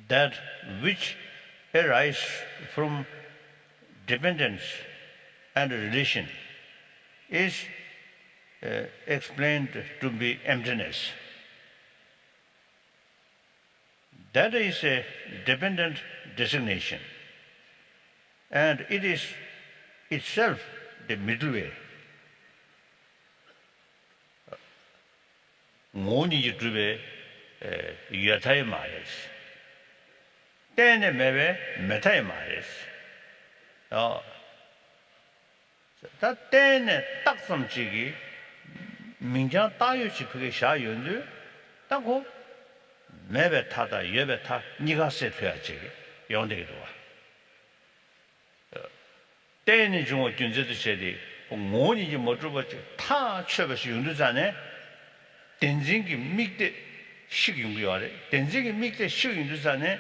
that which arise from dependence and relation is explained to be emptiness. That is a dependent designation, and it is itself the middle way. 모니 주베 여타의 말이지. 때네 매베 메타의 말이지. 다 때네 딱섬지기 민장 따유치 그게 샤윤데 딱고 매베 타다 여베 타 니가 세트야지 영대기도 와. 때는 중어 준제도 셔디 모니지 못 주버지 타 쳐버시 윤두자네 덴징기 믹데 식용구요래 덴징기 믹데 식용두자네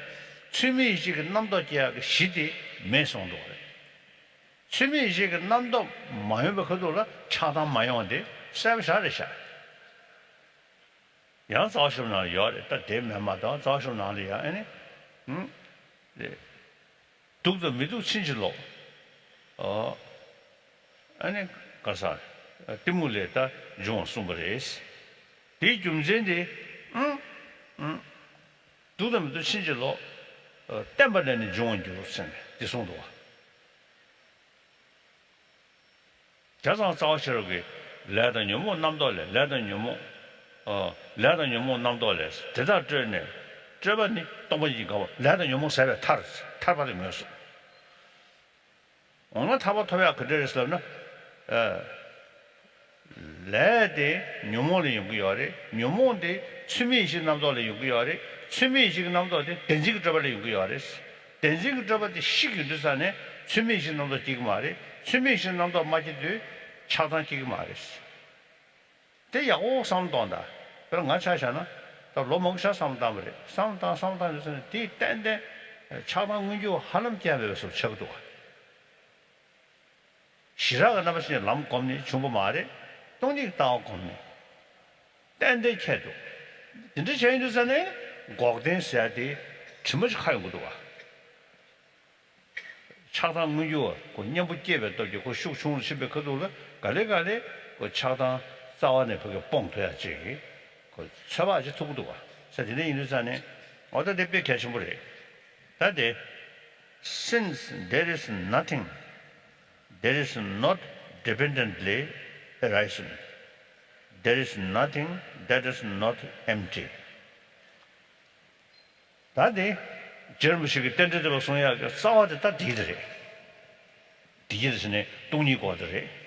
취미의식 남도지야 시디 매송도래 취미의식 남도 마요베 그도라 차단 마요인데 서비스하래샤 양 자수나 요래 딱 대면마다 자수나리야 아니 네 독도 미도 친질로 아니 가서 티물레다 좀 숨버레스 이 중전데 독도 친질로 땜벌내는 좋은 줄선 디송도 와 자상 자수르게 라다 녀모 남도래 라다 녀모 라다 녀모 남도래 대다 저네 저번에 동번이 가고 라다 녀모 사회 타르바도 면서 오늘 타바토야 그대로서는 라데 녀모를 연구하래 녀모인데 취미이식 남도를 연구하래 취미이식 남도한테 덴지그 잡을 연구하래 덴지그 잡을 때 시기도산에 취미이식 남도 지금 말해 취미이식 남도 맞지도 차단 지금 말했어 대 야고 상담다 그런 거 차잖아 또 로몽샤 상담을 상담에서는 뒤 땐데 차단 운주 하는 기업에서 적도 시라가 나머지 남 겁니 중고 말에 동직 다오 겁니 땐데 채도 근데 제인도선에 곡된 세야디 주무시 하는 것도 와 차단 운주 그 년부 기업에 또 그 숙충을 집에 그도를 갈래갈래 그 차단 싸워내 그게 뻥돼야지 그 처바지 두고도 와 사진에 있는 산에 어떤 대표 계신분이 다데 since there is nothing there is not dependently arising there is nothing that is not empty 다데 젊으시기 땐데도 송야 싸워도 다 뒤들이 뒤에서네 돈이 거들이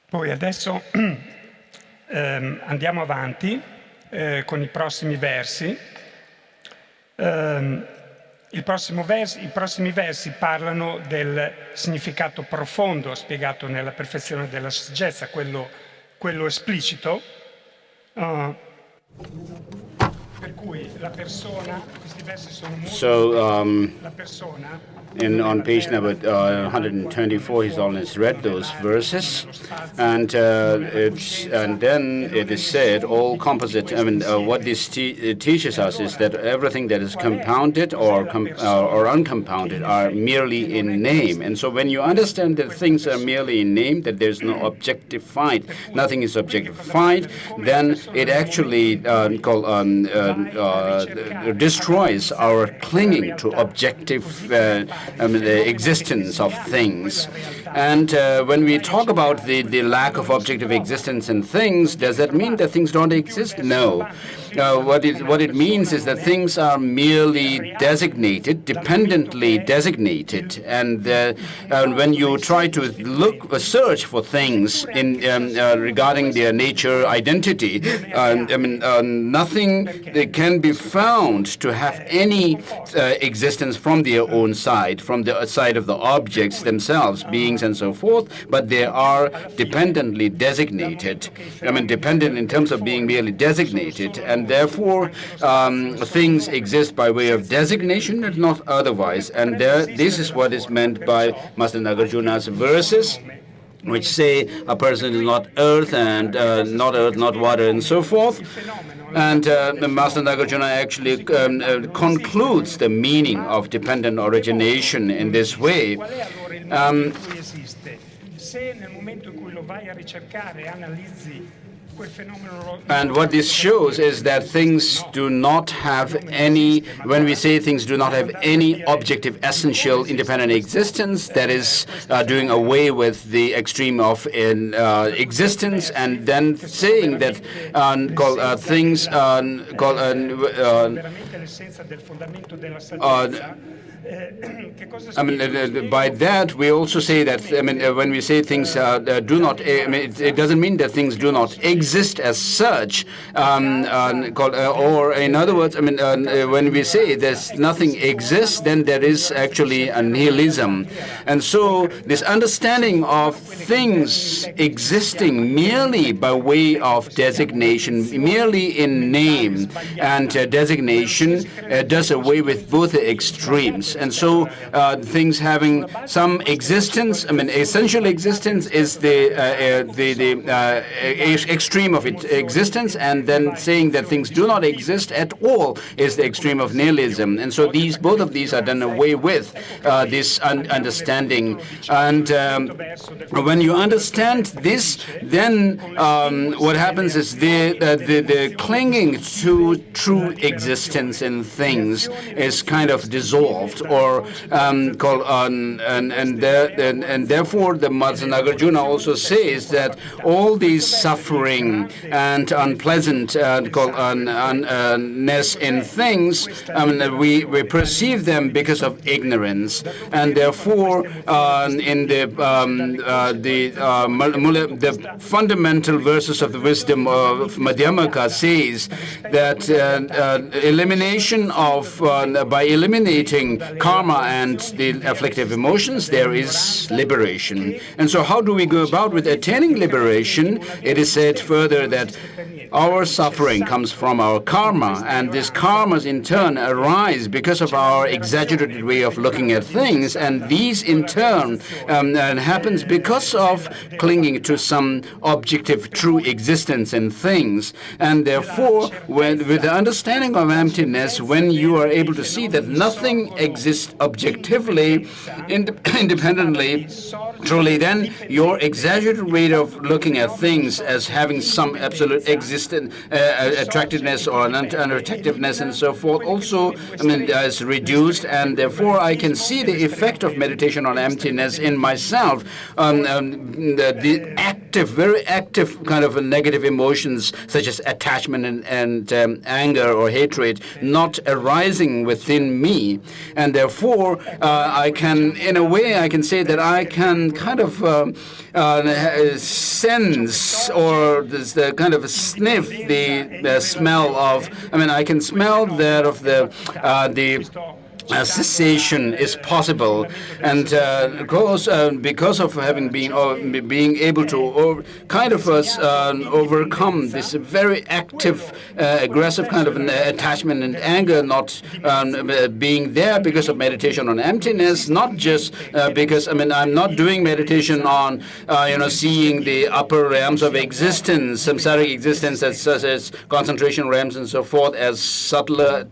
Poi adesso andiamo avanti con i prossimi versi. I prossimi versi parlano del significato profondo spiegato nella perfezione della saggezza, quello esplicito. Per cui la persona, questi versi sono molto So, la persona on page number 124, His Holiness read those verses, and then it is said, all composite. I mean, what this teaches us is that everything that is compounded or uncompounded are merely in name. And so, when you understand that things are merely in name, that there's no objectified, nothing is objectified, then it actually destroys our clinging to objective. The existence of things. And when we talk about the lack of objective existence in things, does that mean that things don't exist? No. What it means is that things are merely designated, dependently designated, and when you try to search for things in regarding their nature, identity, nothing can be found to have any existence from their own side, from the side of the objects themselves, beings and so forth, but they are dependently designated. Dependent in terms of being merely designated, and therefore things exist by way of designation and not otherwise. And this is what is meant by Master Nagarjuna's verses, which say a person is not earth, and not water, and so forth. And Master Nagarjuna actually concludes the meaning of dependent origination in this way. And what this shows is that things do not have any, when we say things do not have any objective, essential, independent existence, that is doing away with the extreme of existence, and then saying that things by that we also say that when we say things do not, it doesn't mean that things do not exist as such, or in other words, when we say there's nothing exists, then there is actually a nihilism. And so this understanding of things existing merely by way of designation, merely in name and designation, does away with both the extremes. And so things having some existence, essential existence is the extreme of its existence, and then saying that things do not exist at all is the extreme of nihilism. And so both of these are done away with, this understanding. And when you understand this, then what happens is the clinging to true existence in things is kind of dissolved, or and therefore the Master Nagarjuna also says that all these suffering and unpleasantness in things, we perceive them because of ignorance, and therefore in the fundamental verses of the wisdom of Madhyamaka says that elimination of by eliminating karma and the afflictive emotions, there is liberation. And so how do we go about with attaining liberation? It is said further that our suffering comes from our karma, and these karmas in turn arise because of our exaggerated way of looking at things, and these in turn happens because of clinging to some objective true existence in things. And therefore, with the understanding of emptiness, when you are able to see that nothing exists objectively, independently, truly, then your exaggerated way of looking at things as having some absolute attractiveness or unattractiveness and so forth also is reduced, and therefore I can see the effect of meditation on emptiness in myself. The active, very active kind of negative emotions such as attachment and anger or hatred not arising within me, and therefore I can, in a way, I can say that I can kind of sense or the kind of sniff the smell of. I can smell that of the cessation is possible, and of course, because of having been or being able to overcome this very active, aggressive kind of attachment and anger, not being there because of meditation on emptiness, not just because I'm not doing meditation on seeing the upper realms of existence, samsaric existence, such as concentration realms and so forth, as subtler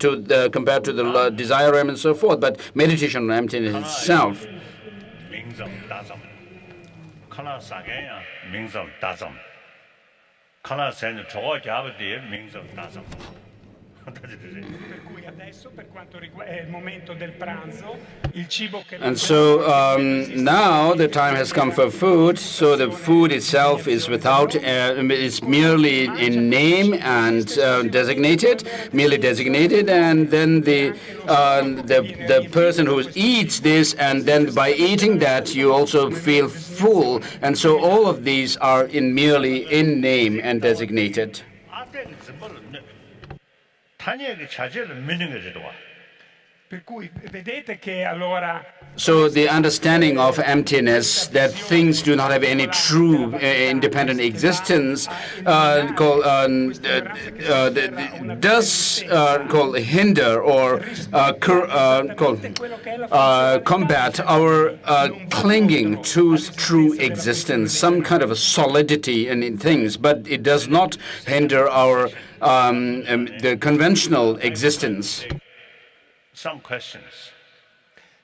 compared to the desire realm and so forth, but meditation on emptiness itself. And so now the time has come for food. So the food itself is without, it's merely in name and merely designated, and then the person who eats this, and then by eating that you also feel full. And so all of these are merely in name and designated. So the understanding of emptiness, that things do not have any true independent existence, does hinder or combat our clinging to true existence, some kind of a solidity in things, but it does not hinder our the conventional existence. Some questions.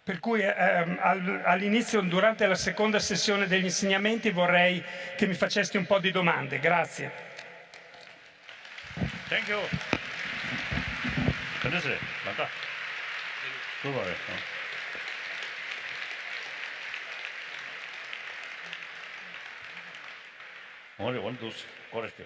Per cui all'inizio, durante la seconda sessione degli insegnamenti, vorrei che mi faceste un po' di domande. Grazie. Thank you. Only one those correct.